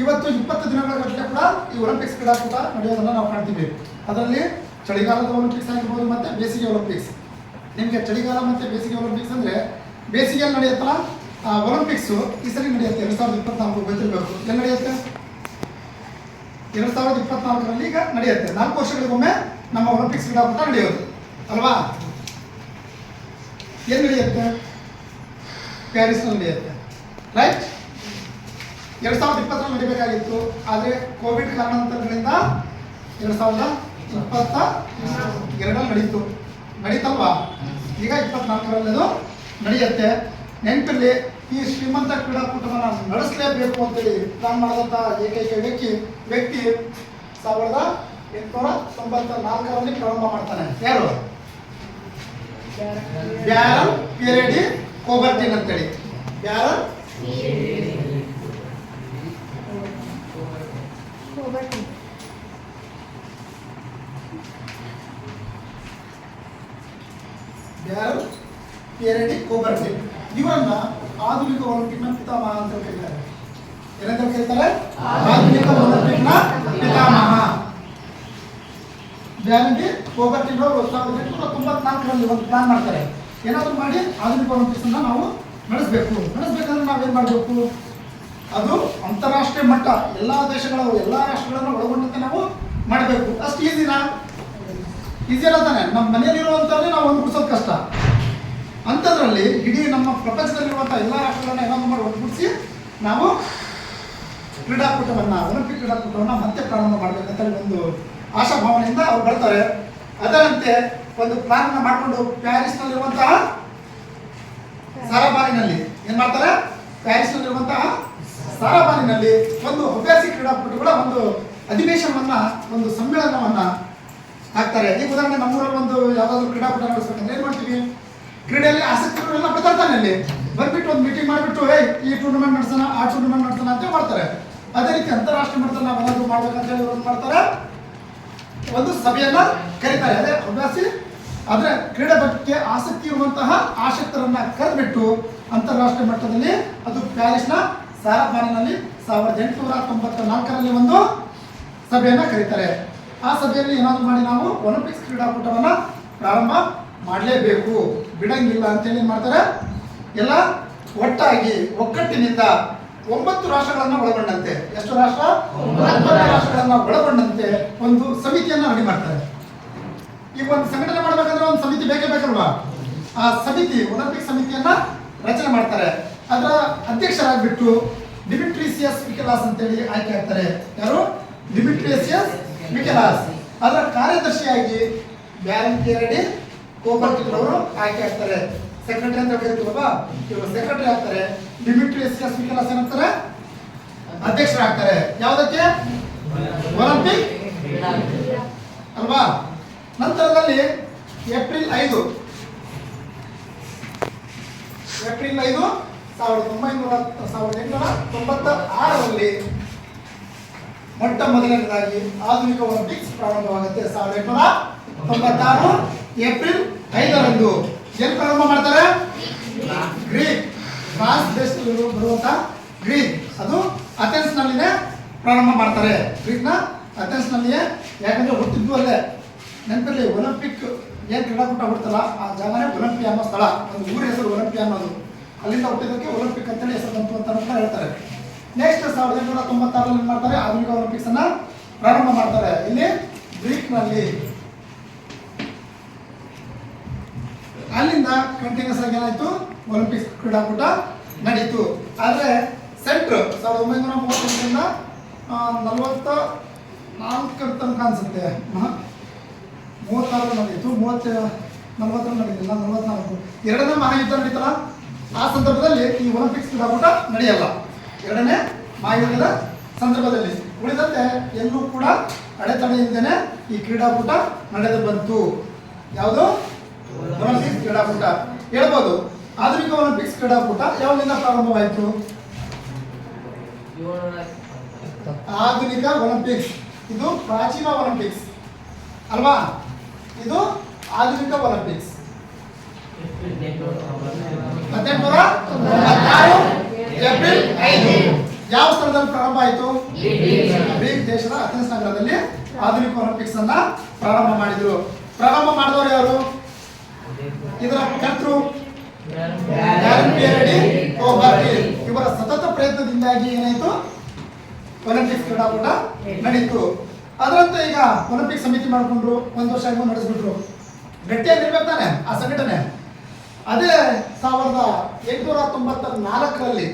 ಇವತ್ತು 20 ದಿನಗಳ ಗಟ್ಟಲೆ ಕೂಡ ಈ ಒಲಿಂಪಿಕ್ಸ್ ಕ್ರೀಡಾಕೂಟ ನಡೆಯೋದನ್ನು ನಾವು ಕಾಣ್ತೀವಿ. ಅದರಲ್ಲಿ ಚಳಿಗಾಲದ ಒಲಿಂಪಿಕ್ಸ್ ಆಗಿರ್ಬೋದು ಮತ್ತು ಬೇಸಿಗೆ ಒಲಿಂಪಿಕ್ಸ್. ನಿಮಗೆ ಚಳಿಗಾಲ ಮತ್ತು ಬೇಸಿಗೆ ಒಲಿಂಪಿಕ್ಸ್ ಅಂದರೆ ಬೇಸಿಗೆಯಲ್ಲಿ ನಡೆಯುತ್ತಲ್ಲ ಆ ಒಲಿಂಪಿಕ್ಸು ಈ ಸರಿ ನಡೆಯುತ್ತೆ 2024 ಗೊತ್ತಿರಬೇಕು. ಎಲ್ಲಿ ನಡೆಯುತ್ತೆ? 2024ರಲ್ಲಿ ಈಗ ನಡೆಯುತ್ತೆ. 4 ವರ್ಷಗಳಿಗೊಮ್ಮೆ ನಮ್ಮ ಒಲಿಂಪಿಕ್ಸ್ ಕ್ರೀಡಾಕೂಟ ನಡೆಯೋದು ಅಲ್ವಾ? ಎಲ್ಲಿ ನಡೆಯುತ್ತೆ? ಪ್ಯಾರಿಸ್ನಲ್ಲಿ ನಡೆಯುತ್ತೆ, ರೈಟ್? 2020ರಲ್ಲಿ ನಡೀಬೇಕಾಗಿತ್ತು. ಆದರೆ ಕೋವಿಡ್ ಕಾರಣಾಂತರಗಳಿಂದ 2022ರಲ್ಲಿ ನಡೀತಲ್ವಾ? ಈಗ 24ರಲ್ಲಿ ಅದು ನಡೆಯುತ್ತೆ. ನೆನಪಿರಲಿ, ಈ ಶ್ರೀಮಂತ ಕ್ರೀಡಾಕೂಟವನ್ನು ನಡೆಸಲೇಬೇಕು ಅಂತೇಳಿ ಪ್ಲಾನ್ ಮಾಡಿದಂಥ ಏಕೈಕ ವ್ಯಕ್ತಿ 1894ರಲ್ಲಿ ಪ್ರಾರಂಭ ಮಾಡ್ತಾನೆ. ಯಾರು? ಬ್ಯಾರನ್ ಪಿಯರೆಡಿ ಕೋಬರ್ಟಿನ್ ಅಂತೇಳಿ. ಬ್ಯಾರನ್ ಪಿಯರೆಡಿ ಕೋಬರ್ಟಿನ್ ಇವರನ್ನ ಆಧುನಿಕ ಒಲಿಂಪಿಕ್ನ ಪಿತಾಮಹ ಅಂತ ಕರೀತಾರೆ. ಏನಂತ ಕರೀತಾರೆ? ಆಧುನಿಕ ಒಲಿಂಪಿಕ್ನ ಪಿತಾಮಹ. ಬ್ಯಾರನ್ ಕೋಬರ್ಟಿನ್ ಅವರು 1894ರಲ್ಲಿ ಒಂದು ಪ್ಲಾನ್ ಮಾಡ್ತಾರೆ. ಏನಾದರೂ ಮಾಡಿ ಆಧುನಿಕ ಒಲಿಂಪಿಕ್ಸನ್ನು ನಾವು ನಡೆಸಬೇಕಂದ್ರೆ ನಾವೇನು ಮಾಡಬೇಕು? ಅದು ಅಂತಾರಾಷ್ಟ್ರೀಯ ಮಟ್ಟ, ಎಲ್ಲ ದೇಶಗಳು, ಎಲ್ಲ ರಾಷ್ಟ್ರಗಳನ್ನು ಒಳಗೊಂಡಂತೆ ನಾವು ಮಾಡಬೇಕು. ಅಷ್ಟು ಈಸಿನಾ? ಈಸಿ ಅಲ್ಲ ತಾನೆ? ನಮ್ಮ ಮನೆಯಲ್ಲಿರುವಂಥವ್ರೇ ನಾವು ಒಂದುಗೂಡಿಸೋದು ಕಷ್ಟ. ಅಂಥದ್ರಲ್ಲಿ ಇಡೀ ನಮ್ಮ ಪ್ರಪಂಚದಲ್ಲಿರುವಂಥ ಎಲ್ಲ ರಾಷ್ಟ್ರಗಳನ್ನ ಏನಾದರೂ ಮಾಡಿ ಒಟ್ಟುಗೂಡಿಸಿ ನಾವು ಕ್ರೀಡಾಕೂಟವನ್ನು, ಒಲಿಂಪಿಕ್ ಕ್ರೀಡಾಕೂಟವನ್ನು ಮತ್ತೆ ಪ್ರಾರಂಭ ಮಾಡಬೇಕಂತೇಳಿ ಒಂದು ಆಶಾಭಾವನೆಯಿಂದ ಅವ್ರು ಬರ್ತಾರೆ. ಅದರಂತೆ ಒಂದು ಪ್ಲಾನ್ ಮಾಡಿಕೊಂಡು ಪ್ಯಾರಿಸ್ನಲ್ಲಿರುವಂತಹ ಸಾರಾಬಾನಿನಲ್ಲಿ ಏನು ಮಾಡ್ತಾರೆ? ಪ್ಯಾರಿಸ್ನಲ್ಲಿರುವಂತಹ ಸಾರಾಬಾನಿನಲ್ಲಿ ಒಂದು ಹವ್ಯಾಸಿ ಕ್ರೀಡಾಪಟುಗಳ ಒಂದು ಅಧಿವೇಶನವನ್ನು, ಒಂದು ಸಮ್ಮೇಳನವನ್ನು ಹಾಕ್ತಾರೆ. ಈಗ ಉದಾಹರಣೆ ನಮ್ಮೂರಲ್ಲಿ ಒಂದು ಯಾವುದಾದ್ರು ಕ್ರೀಡಾಕೂಟ ನಡೆಸ್ಬೇಕಂದ್ರೆ ಏನು ಮಾಡ್ತೀವಿ, ಕ್ರೀಡೆಯಲ್ಲಿ ಆಸಕ್ತಿ ಎಲ್ಲ ಬರ್ತಾನೆ ಅಲ್ಲಿ ಬಂದ್ಬಿಟ್ಟು ಒಂದು ಮೀಟಿಂಗ್ ಮಾಡಿಬಿಟ್ಟು ಈ ಟೂರ್ನಮೆಂಟ್ ನಡೆಸೋಣ ಆ ಟೂರ್ನಮೆಂಟ್ ನಡೆಸೋಣ ಅಂತ ಮಾಡ್ತಾರೆ. ಅದೇ ರೀತಿ ಅಂತಾರಾಷ್ಟ್ರೀಯ ಮಟ್ಟದಲ್ಲಿ ನಾವು ಏನಾದರೂ ಮಾಡ್ಬೇಕಂತ ಹೇಳಿ ಒಂದು ಮಾಡ್ತಾರೆ, ಒಂದು ಸಭೆಯನ್ನ ಕರೀತಾರೆ. ಅದೇ ಹವ್ಯಾಸಿ ಆದರೆ ಕ್ರೀಡೆ ಬಗ್ಗೆ ಆಸಕ್ತಿ ಇರುವಂತಹ ಆಸಕ್ತರನ್ನ ಕರೆದ್ಬಿಟ್ಟು ಅಂತಾರಾಷ್ಟ್ರೀಯ ಮಟ್ಟದಲ್ಲಿ ಅದು ಪ್ಯಾರಿಸ್ನ ಸಾರಪಾನಿನಲ್ಲಿ 1894ರಲ್ಲಿ ಒಂದು ಸಭೆಯನ್ನ ಕರೀತಾರೆ. ಆ ಸಭೆಯಲ್ಲಿ ಏನಾದರೂ ಮಾಡಿ ನಾವು ಒಲಿಂಪಿಕ್ಸ್ ಕ್ರೀಡಾಕೂಟವನ್ನು ಪ್ರಾರಂಭ ಮಾಡಲೇಬೇಕು, ಬಿಡಂಗಿಲ್ಲ ಅಂತೇಳಿ ಏನು ಮಾಡ್ತಾರೆ, ಎಲ್ಲ ಒಟ್ಟಾಗಿ ಒಗ್ಗಟ್ಟಿನಿಂದ 9 ರಾಷ್ಟ್ರಗಳನ್ನು ಒಳಗೊಂಡಂತೆ, ಎಷ್ಟು ರಾಷ್ಟ್ರ, 9 ರಾಷ್ಟ್ರಗಳನ್ನು ಒಳಗೊಂಡಂತೆ ಒಂದು ಸಮಿತಿಯನ್ನು ರೆಡಿ ಮಾಡ್ತಾರೆ. ಈಗ ಒಂದು ಸಂಘಟನೆ ಮಾಡಬೇಕಂದ್ರೆ ಒಂದು ಸಮಿತಿ ಬೇಕೇ ಬೇಕಲ್ವಾ, ಆ ಸಮಿತಿ ಒಲಿಂಪಿಕ್ ಸಮಿತಿಯನ್ನ ರಚನೆ ಮಾಡ್ತಾರೆ. ಅದರ ಅಧ್ಯಕ್ಷರಾಗ್ಬಿಟ್ಟು ಡಿಮಿಟ್ರಿಯಸ್ ಮಿಕೆಲಾಸ್ ಅಂತೇಳಿ ಆಯ್ಕೆ ಆಗ್ತಾರೆ. ಯಾರು, ಡಿಮಿಟ್ರಿಯಸ್ ಮಿಕೆಲಾಸ್. ಅದರ ಕಾರ್ಯದರ್ಶಿಯಾಗಿ ಬ್ಯಾರಂಟಿಯರಡಿ ಕೋಬರ್ಟಿಲ್ ಅವರು ಆಯ್ಕೆ ಆಗ್ತಾರೆ. ಸೆಕ್ರೆಟರಿ ಅಂತ ಕರಿತೀವಲ್ವಾ, ಇವರು ಸೆಕ್ರೆಟರಿ ಆಗ್ತಾರೆ. ಡಿಮಿಟ್ರಿಯಸ್ ಮಿಕೆಲಾಸ್ ಏನಂತಾರೆ, ಅಧ್ಯಕ್ಷರಾಗ್ತಾರೆ. ಯಾವುದಕ್ಕೆ, ಒಲಿಂಪಿಕ್ ಅಲ್ವಾ. ನಂತರದಲ್ಲಿ ಏಪ್ರಿಲ್ 5 1896ರಲ್ಲಿ ಮೊಟ್ಟ ಮೊದಲನೇದಾಗಿ ಆಧುನಿಕ ಒಲಿಂಪಿಕ್ಸ್ ಪ್ರಾರಂಭವಾಗುತ್ತೆ. 1896 ಏಪ್ರಿಲ್ 5ರಂದು ಎಲ್ಲಿ ಪ್ರಾರಂಭ ಮಾಡ್ತಾರೆ, ಗ್ರೀಕ್, ಫ್ರಾನ್ಸ್ ದೇಶದಲ್ಲಿ ಬರುವಂತ ಗ್ರೀಕ್, ಅದು ಅಥೆನ್ಸ್ ನಲ್ಲಿನೇ ಪ್ರಾರಂಭ ಮಾಡ್ತಾರೆ. ಗ್ರೀಕ್ನ ಅಥೆನ್ಸ್ ನಲ್ಲಿಯೇ, ಯಾಕಂದ್ರೆ ಹುಟ್ಟಿದ್ದು ಅಲ್ಲೇ. ನೆನಪಿರಲಿ, ಒಲಿಂಪಿಕ್ ಏನು ಕ್ರೀಡಾಕೂಟ ಹುಡ್ತಲ್ಲ ಆ ಜಾಗನೇ ಒಲಿಂಪಿಯಾ ಅನ್ನೋ ಸ್ಥಳ, ಒಂದು ಊರ ಹೆಸರು ಒಲಿಂಪಿಯಾ ಅನ್ನೋದು, ಅಲ್ಲಿಂದ ಹುಟ್ಟಿದ್ದಕ್ಕೆ ಒಲಿಂಪಿಕ್ ಅಂತೇಳಿ ಹೆಸರು ಬಂತು ಅಂತ ಹೇಳ್ತಾರೆ. ನೆಕ್ಸ್ಟ್ 1896ರಲ್ಲಿ ಏನು ಮಾಡ್ತಾರೆ, ಆಧುನಿಕ ಒಲಿಂಪಿಕ್ಸ್ ಅನ್ನ ಪ್ರಾರಂಭ ಮಾಡ್ತಾರೆ. ಇಲ್ಲಿ ಗ್ರೀಕ್ನಲ್ಲಿ. ಅಲ್ಲಿಂದ ಕಂಟಿನ್ಯೂಸ್ ಆಗಿ ಏನಾಯ್ತು, ಒಲಿಂಪಿಕ್ಸ್ ಕ್ರೀಡಾಕೂಟ ನಡೀತು. ಆದರೆ ಸೆಂಟ್ರ್ 1938ರಿಂದ 44 ತನಕ ಅನ್ಸುತ್ತೆ, 36 ನಡೀತು, 40 ನಡೀತಿಲ್ಲ, 44. ಎರಡನೇ ಮಹಾಯುದ್ಧ ನಡೀತಲ್ಲ, ಆ ಸಂದರ್ಭದಲ್ಲಿ ಈ ಒಲಿಂಪಿಕ್ಸ್ ಕ್ರೀಡಾಕೂಟ ನಡೆಯಲ್ಲ. ಎರಡನೇ ಮಹಾಯುದ್ಧದ ಸಂದರ್ಭದಲ್ಲಿ. ಉಳಿದಂತೆ ಎಲ್ಲೂ ಕೂಡ ಅಡೆತಡೆಯಿಂದನೇ ಈ ಕ್ರೀಡಾಕೂಟ ನಡೆದು ಬಂತು. ಯಾವುದು, ಒಲಿಂಪಿಕ್ಸ್ ಕ್ರೀಡಾಕೂಟ. ಹೇಳ್ಬೋದು, ಆಧುನಿಕ ಒಲಿಂಪಿಕ್ಸ್ ಕ್ರೀಡಾಕೂಟ ಯಾವಾಗಿಂದ ಪ್ರಾರಂಭವಾಯಿತು, ಆಧುನಿಕ ಒಲಿಂಪಿಕ್ಸ್ ಇದು ಪ್ರಾಚೀನ ಒಲಿಂಪಿಕ್ಸ್ ಅಲ್ವಾ, ಇದು ಆಧುನಿಕ ಒಲಿಂಪಿಕ್ಸ್ 1896 ಏಪ್ರಿಲ್ 5 ಯಾವ ಸ್ಥಳದಲ್ಲಿ ಪ್ರಾರಂಭ ಆಯಿತು, ಗ್ರೀಕ್ ದೇಶದ ಅಥೆನ್ಸ್ ನಗರದಲ್ಲಿ ಆಧುನಿಕ ಒಲಿಂಪಿಕ್ಸ್ ಅನ್ನ ಪ್ರಾರಂಭ ಮಾಡಿದ್ರು. ಪ್ರಾರಂಭ ಮಾಡಿದವರು ಯಾರು, ಇದರ ಕರ್ತೃ ಬ್ಯಾರಂಟಿಯರಡಿ ಕೋಬರ್ಟಿಲ್. ಇವರ ಸತತ ಪ್ರಯತ್ನದಿಂದಾಗಿ ಏನಾಯಿತು, ಒಲಿಂಪಿಕ್ಸ್ ಕ್ರೀಡಾಕೂಟ ನಡೀತು. ಅದರಂತೆ ಈಗ ಒಲಿಂಪಿಕ್ ಸಮಿತಿ ಮಾಡಿಕೊಂಡ್ರು, 1 ವರ್ಷ ಆಗಿ ನಡೆಸ್ಬಿಟ್ರು. ಗಟ್ಟಿಯಾಗಿ ಇರ್ಬೇಕು ತಾನೆ ಆ ಸಂಘಟನೆ. ಅದೇ 1894ರಲ್ಲಿ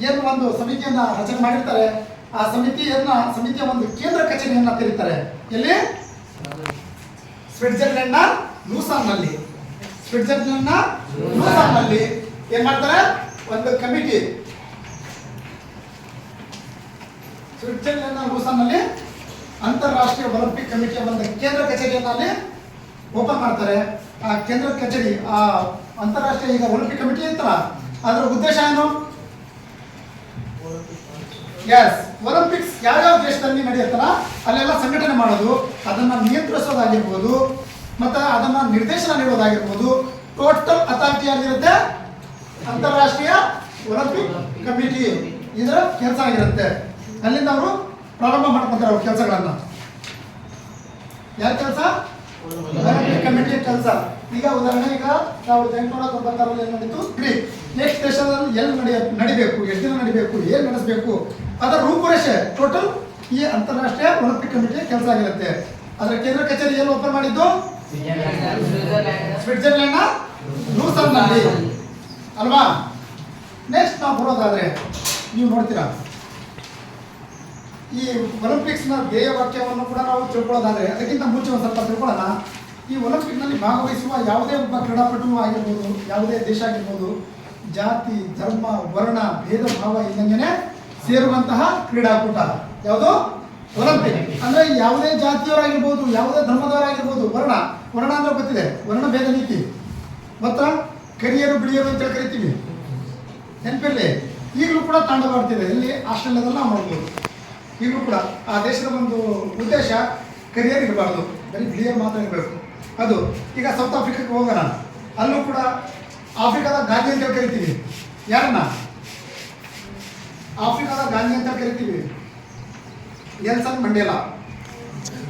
ಏನು ಒಂದು ಸಮಿತಿಯನ್ನ ರಚನೆ ಮಾಡಿರ್ತಾರೆ. ಆ ಸಮಿತಿಯ ಒಂದು ಕೇಂದ್ರ ಕಚೇರಿಯನ್ನ ತೆರೀತಾರೆ. ಎಲ್ಲಿ, ಸ್ವಿಟ್ಜರ್ಲೆಂಡ್ನ ಲೂಸಾನ್ನಲ್ಲಿ. ಏನ್ ಮಾಡ್ತಾರೆ, ಒಂದು ಕಮಿಟಿ ಸ್ವಿಟ್ಜರ್ಲೆಂಡ್ನ ಲೂಸಾನ್ನಲ್ಲಿ ಅಂತಾರಾಷ್ಟ್ರೀಯ ಒಲಿಂಪಿಕ್ ಕಮಿಟಿಯ ಒಂದು ಕೇಂದ್ರ ಕಚೇರಿಯನ್ನು ಅಲ್ಲಿ ಓಪನ್ ಮಾಡ್ತಾರೆ. ಆ ಕೇಂದ್ರ ಕಚೇರಿ, ಆ ಅಂತಾರಾಷ್ಟ್ರೀಯ ಈಗ ಒಲಿಂಪಿಕ್ ಕಮಿಟಿ ಇತ್ತಲ್ಲ, ಅದರ ಉದ್ದೇಶ ಏನು, ಒಲಿಂಪಿಕ್ಸ್ ಯಾವ್ಯಾವ ದೇಶದಲ್ಲಿ ನಡೆಯುತ್ತಲ್ಲ ಅಲ್ಲೆಲ್ಲ ಸಂಘಟನೆ ಮಾಡೋದು, ಅದನ್ನ ನಿಯಂತ್ರಿಸೋದಾಗಿರ್ಬೋದು, ಮತ್ತೆ ಅದನ್ನ ನಿರ್ದೇಶನ ನೀಡೋದಾಗಿರ್ಬೋದು. ಟೋಟಲ್ ಅಥಾರಿಟಿ ಆಗಿರುತ್ತೆ ಅಂತಾರಾಷ್ಟ್ರೀಯ ಒಲಿಂಪಿಕ್ ಕಮಿಟಿ, ಇದರ ಕೆಲಸ ಆಗಿರುತ್ತೆ. ಅಲ್ಲಿಂದ ಅವರು ಪ್ರಾರಂಭ ಮಾಡ್ಕೊಂತಾರೆ ಅವ್ರ ಕೆಲಸಗಳನ್ನ. ಯಾರ ಕೆಲಸ, ಒಲಿಂಪಿಕ್ ಕಮಿಟಿಯ ಕೆಲಸ. ಈಗ ಉದಾಹರಣೆ, ಈಗ 1896ರಲ್ಲಿ ಏನು ನಡೀತು, ಗ್ರೀಕ್. ನೆಕ್ಸ್ಟ್ ದೇಶದಲ್ಲಿ ಎಲ್ಲಿ ನಡಿಬೇಕು, ಎಷ್ಟು ದಿನ ನಡಿಬೇಕು, ಏನು ನಡೆಸಬೇಕು, ಅದರ ರೂಪುರೇಷೆ ಟೋಟಲ್ ಈ ಅಂತಾರಾಷ್ಟ್ರೀಯ ಒಲಿಂಪಿಕ್ ಕಮಿಟಿಯ ಕೆಲಸ ಆಗಿರುತ್ತೆ. ಅದರ ಕೇಂದ್ರ ಕಚೇರಿ ಎಲ್ಲಿ ಓಪನ್ ಮಾಡಿದ್ದು, ಸ್ವಿಟ್ಜರ್ಲೆಂಡ್ನ ಲೂಸಾನ್ನಲ್ಲಿ ಅಲ್ವಾ. ನೆಕ್ಸ್ಟ್ ನಾವು ಬರೋದಾದ್ರೆ ನೀವು ನೋಡ್ತೀರಾ, ಈ ಒಲಿಂಪಿಕ್ಸ್ನ ಧ್ಯೇಯ ವಾಕ್ಯವನ್ನು ಕೂಡ ನಾವು ತಿಳ್ಕೊಳ್ಳೋದಾದ್ರೆ, ಅದಕ್ಕಿಂತ ಮುಂಚೆ ಒಂದು ಸ್ವಲ್ಪ ತಿಳ್ಕೊಳ್ಳೋಣ. ಈ ಒಲಿಂಪಿಕ್ನಲ್ಲಿ ಭಾಗವಹಿಸುವ ಯಾವುದೇ ಒಬ್ಬ ಕ್ರೀಡಾಪಟು ಆಗಿರ್ಬೋದು, ಯಾವುದೇ ದೇಶ ಆಗಿರ್ಬೋದು, ಜಾತಿ, ಧರ್ಮ, ವರ್ಣ, ಭೇದ ಭಾವ ಇಲ್ಲಂಗೆನೆ ಸೇರುವಂತಹ ಕ್ರೀಡಾಕೂಟ ಯಾವುದು, ಒಲಿಂಪಿಕ್ ಅಂದ್ರೆ ಯಾವುದೇ ಜಾತಿಯವರಾಗಿರ್ಬೋದು, ಯಾವುದೇ ಧರ್ಮದವರಾಗಿರ್ಬೋದು, ವರ್ಣ ಅಂದ್ರೆ ಗೊತ್ತಿದೆ, ವರ್ಣ ಭೇದ ನೀತಿ ಮತ್ತು ಕರಿಯರು ಬಿಳಿಯರು ಅಂತ ಕರಿತೀವಿ, ನೆನಪಿರಲಿ. ಈಗಲೂ ಕೂಡ ತಾಂಡವಾಡ್ತಿದೆ, ಇಲ್ಲಿ ಆಸ್ಟ್ರೇಲಿಯಾದಲ್ಲಿ ನಾವು ಮಾಡ್ಬೋದು. ಈಗಲೂ ಕೂಡ ಆ ದೇಶದ ಒಂದು ಉದ್ದೇಶ ಕರಿಯರ್ ಇರಬಾರ್ದು, ಬರೀ ಬಿಳಿಯರು ಮಾತ್ರ ಇರಬೇಕು. ಅದು ಈಗ ಸೌತ್ ಆಫ್ರಿಕಾಕ್ಕೆ ಹೋಗೋಣ, ಅಲ್ಲೂ ಕೂಡ ಆಫ್ರಿಕಾದ ಗಾಂಧಿ ಅಂತ ಕರಿತೀವಿ. ಯಾರನ್ನ ಆಫ್ರಿಕಾದ ಗಾಂಧಿ ಅಂತ ಕರಿತೀವಿ? ನೆಲ್ಸನ್ ಮಂಡೇಲಾ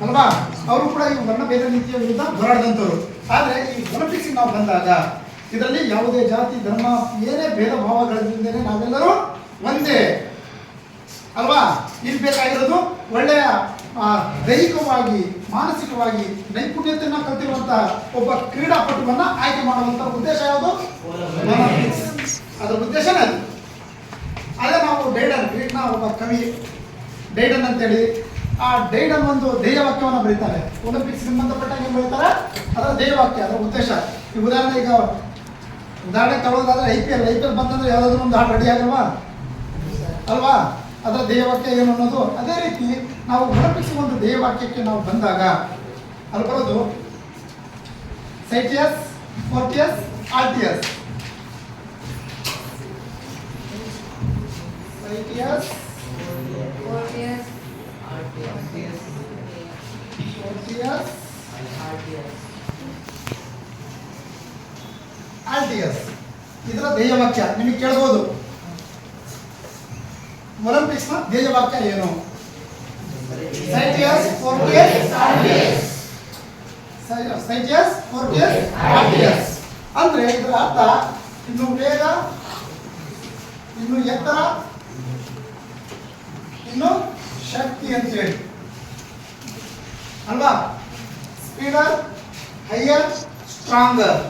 ಅಲ್ವಾ? ಅವರು ಕೂಡ ಈ ವರ್ಣಭೇದ ನೀತಿಯ ವಿರುದ್ಧ ಹೋರಾಡಿದಂಥವ್ರು. ಆದರೆ ಈ ಒಲಿಂಪಿಕ್ಸ್ ನಾವು ಬಂದಾಗ ಇದರಲ್ಲಿ ಯಾವುದೇ ಜಾತಿ ಧರ್ಮ ಏನೇ ಭೇದ ಭಾವಗಳಿಂದಲೇ ನಾವೆಲ್ಲರೂ ಒಂದೇ ಅಲ್ವಾ? ಇಲ್ಲಿ ಬೇಕಾಗಿರೋದು ಒಳ್ಳೆಯ ದೈಹಿಕವಾಗಿ ಮಾನಸಿಕವಾಗಿ ನೈಪುಣ್ಯತೆಯನ್ನು ಕಲ್ತಿರುವಂತಹ ಒಬ್ಬ ಕ್ರೀಡಾಪಟುವನ್ನ ಆಯ್ಕೆ ಮಾಡುವಂತಹ ಉದ್ದೇಶ ಯಾವುದು? ಒಲಿಂಪಿಕ್ಸ್. ಅದರ ಉದ್ದೇಶನೇ ಅದು. ಅದೇ ನಾವು ಡೈಡನ್, ಗ್ರೀಕ್ನ ಒಬ್ಬ ಕವಿ ಡೈಡನ್ ಅಂತೇಳಿ, ಆ ಡೈಡನ್ ಒಂದು ಧ್ಯೇಯವಾಕ್ಯವನ್ನು ಬರೀತಾರೆ. ಒಲಿಂಪಿಕ್ಸ್ ಸಂಬಂಧಪಟ್ಟಂಗೆ ಬರೀತಾರೆ, ಅದರ ಧ್ಯೇಯವಾಕ್ಯ, ಅದರ ಉದ್ದೇಶ. ಈ ಉದಾಹರಣೆ ತಗೊಳ್ಳೋದಾದ್ರೆ ಐ ಪಿ ಎಲ್ ಬಂತಂದ್ರೆ ಯಾವುದಾದ್ರೂ ಒಂದು ಹಾಡು ರೆಡಿ ಆಗಲ್ವಾ ಅಲ್ವಾ? ಅದರ ಧ್ಯೇಯವಾಕ್ಯ ಏನು ಅನ್ನೋದು. ಅದೇ ರೀತಿ ನಾವು ಒಲಿಂಪಿಕ್ಸ್ ಒಂದು ಧ್ಯೇಯವಾಕ್ಯಕ್ಕೆ ನಾವು ಬಂದಾಗ ಅಲ್ಲಿ ಬರೋದು ಸೈಟಿಯಸ್, ಫೋರ್ಟಿಯಸ್, ಆರ್ಟಿಯಸ್. ಸೈಟಿಯಸ್, ಫೋರ್ಟಿಯಸ್, ಆರ್ಟಿಯಸ್. ಇದರ ಧ್ಯೇಯವಾಕ್ಯ ನಿಮಗೆ ಕೇಳ್ಬೋದು, ಒಲಿಂಪಿಕ್ಸ್ ನ ಧ್ಯೇಯವಾಕ್ಯ ಏನು? ಸೈಟಿಯಸ್, ಫೋರ್ಟಿಯಸ್, ಆರ್ಟಿಯಸ್. ಸೈಟಿಯಸ್, ಫೋರ್ಟಿಯಸ್, ಆರ್ಟಿಯಸ್ ಅಂದ್ರೆ ಇದರ ಅರ್ಥ ಇನ್ನು ವೇಗ, ಇನ್ನು ಎತ್ತರ, ಇನ್ನು ಶಕ್ತಿ ಅಂತ ಹೇಳಿ ಅಲ್ವಾ? ಸ್ಪೀಡರ್, ಹೈಯರ್, ಸ್ಟ್ರಾಂಗರ್.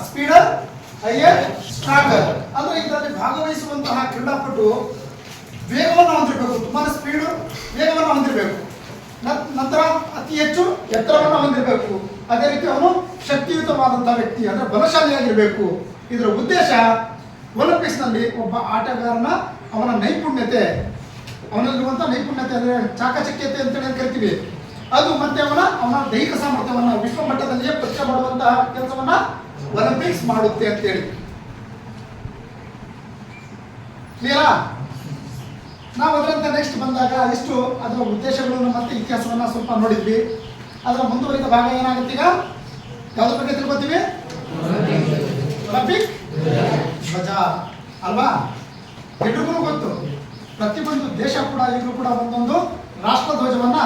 ಸ್ಪೀಡರ್, ಹೈಯರ್, ಸ್ಟ್ರಾಂಗರ್ ಅಂದ್ರೆ ಇದರಲ್ಲಿ ಭಾಗವಹಿಸುವಂತಹ ಕ್ರೀಡಾಪಟು ವೇಗವನ್ನು ಹೊಂದಿರಬೇಕು, ತುಂಬಾ ಸ್ಪೀಡು ವೇಗವನ್ನು ಹೊಂದಿರಬೇಕು, ನಂತರ ಅತಿ ಹೆಚ್ಚು ಎತ್ತರವನ್ನು ಹೊಂದಿರಬೇಕು. ಅದೇ ರೀತಿ ಅವನು ಶಕ್ತಿಯುತವಾದಂತಹ ವ್ಯಕ್ತಿ ಅಂದ್ರೆ ಬಲಶಾಲಿಯಾಗಿರಬೇಕು. ಇದರ ಉದ್ದೇಶ ಒಲಿಂಪಿಕ್ಸ್ ನಲ್ಲಿ ಒಬ್ಬ ಆಟಗಾರನ ಅವನ ನೈಪುಣ್ಯತೆ, ಅವನಲ್ಲಿರುವಂಥ ನೈಪುಣ್ಯತೆ ಅಂದರೆ ಚಾಕಚಕ್ಯತೆ ಅಂತೇಳಿ ಕರಿತೀವಿ, ಅದು ಮತ್ತೆ ಅವನ ದೈಹಿಕ ಸಾಮರ್ಥ್ಯವನ್ನು ವಿಶ್ವ ಮಟ್ಟದಲ್ಲಿಯೇ ಪರೀಕ್ಷೆ ಮಾಡುವಂತಹ ಕೆಲಸವನ್ನ ಒಲಿಂಪಿಕ್ಸ್ ಮಾಡುತ್ತೆ ಅಂತೇಳಿ. ಕ್ಲಿಯರಾ? ನಾವು ಅದರಂತೆ ನೆಕ್ಸ್ಟ್ ಬಂದಾಗ ಇಷ್ಟು ಅದರ ಉದ್ದೇಶಗಳನ್ನು ಮತ್ತೆ ಇತಿಹಾಸವನ್ನ ಸ್ವಲ್ಪ ನೋಡಿದ್ವಿ. ಅದರ ಮುಂದುವರಿದ ಭಾಗ ಏನಾಗುತ್ತೆ ಈಗ? ಯಾವ್ದ್ರ ಬಗ್ಗೆ ತಿಳ್ಕೊತೀವಿ? ಒಲಿಂಪಿಕ್ ಧ್ವಜ ಅಲ್ವಾ? ಎಲ್ರಿಗೂ ಗೊತ್ತು, ಪ್ರತಿಯೊಂದು ದೇಶ ಕೂಡ ಈಗಲೂ ಕೂಡ ಒಂದೊಂದು ರಾಷ್ಟ್ರ ಧ್ವಜವನ್ನ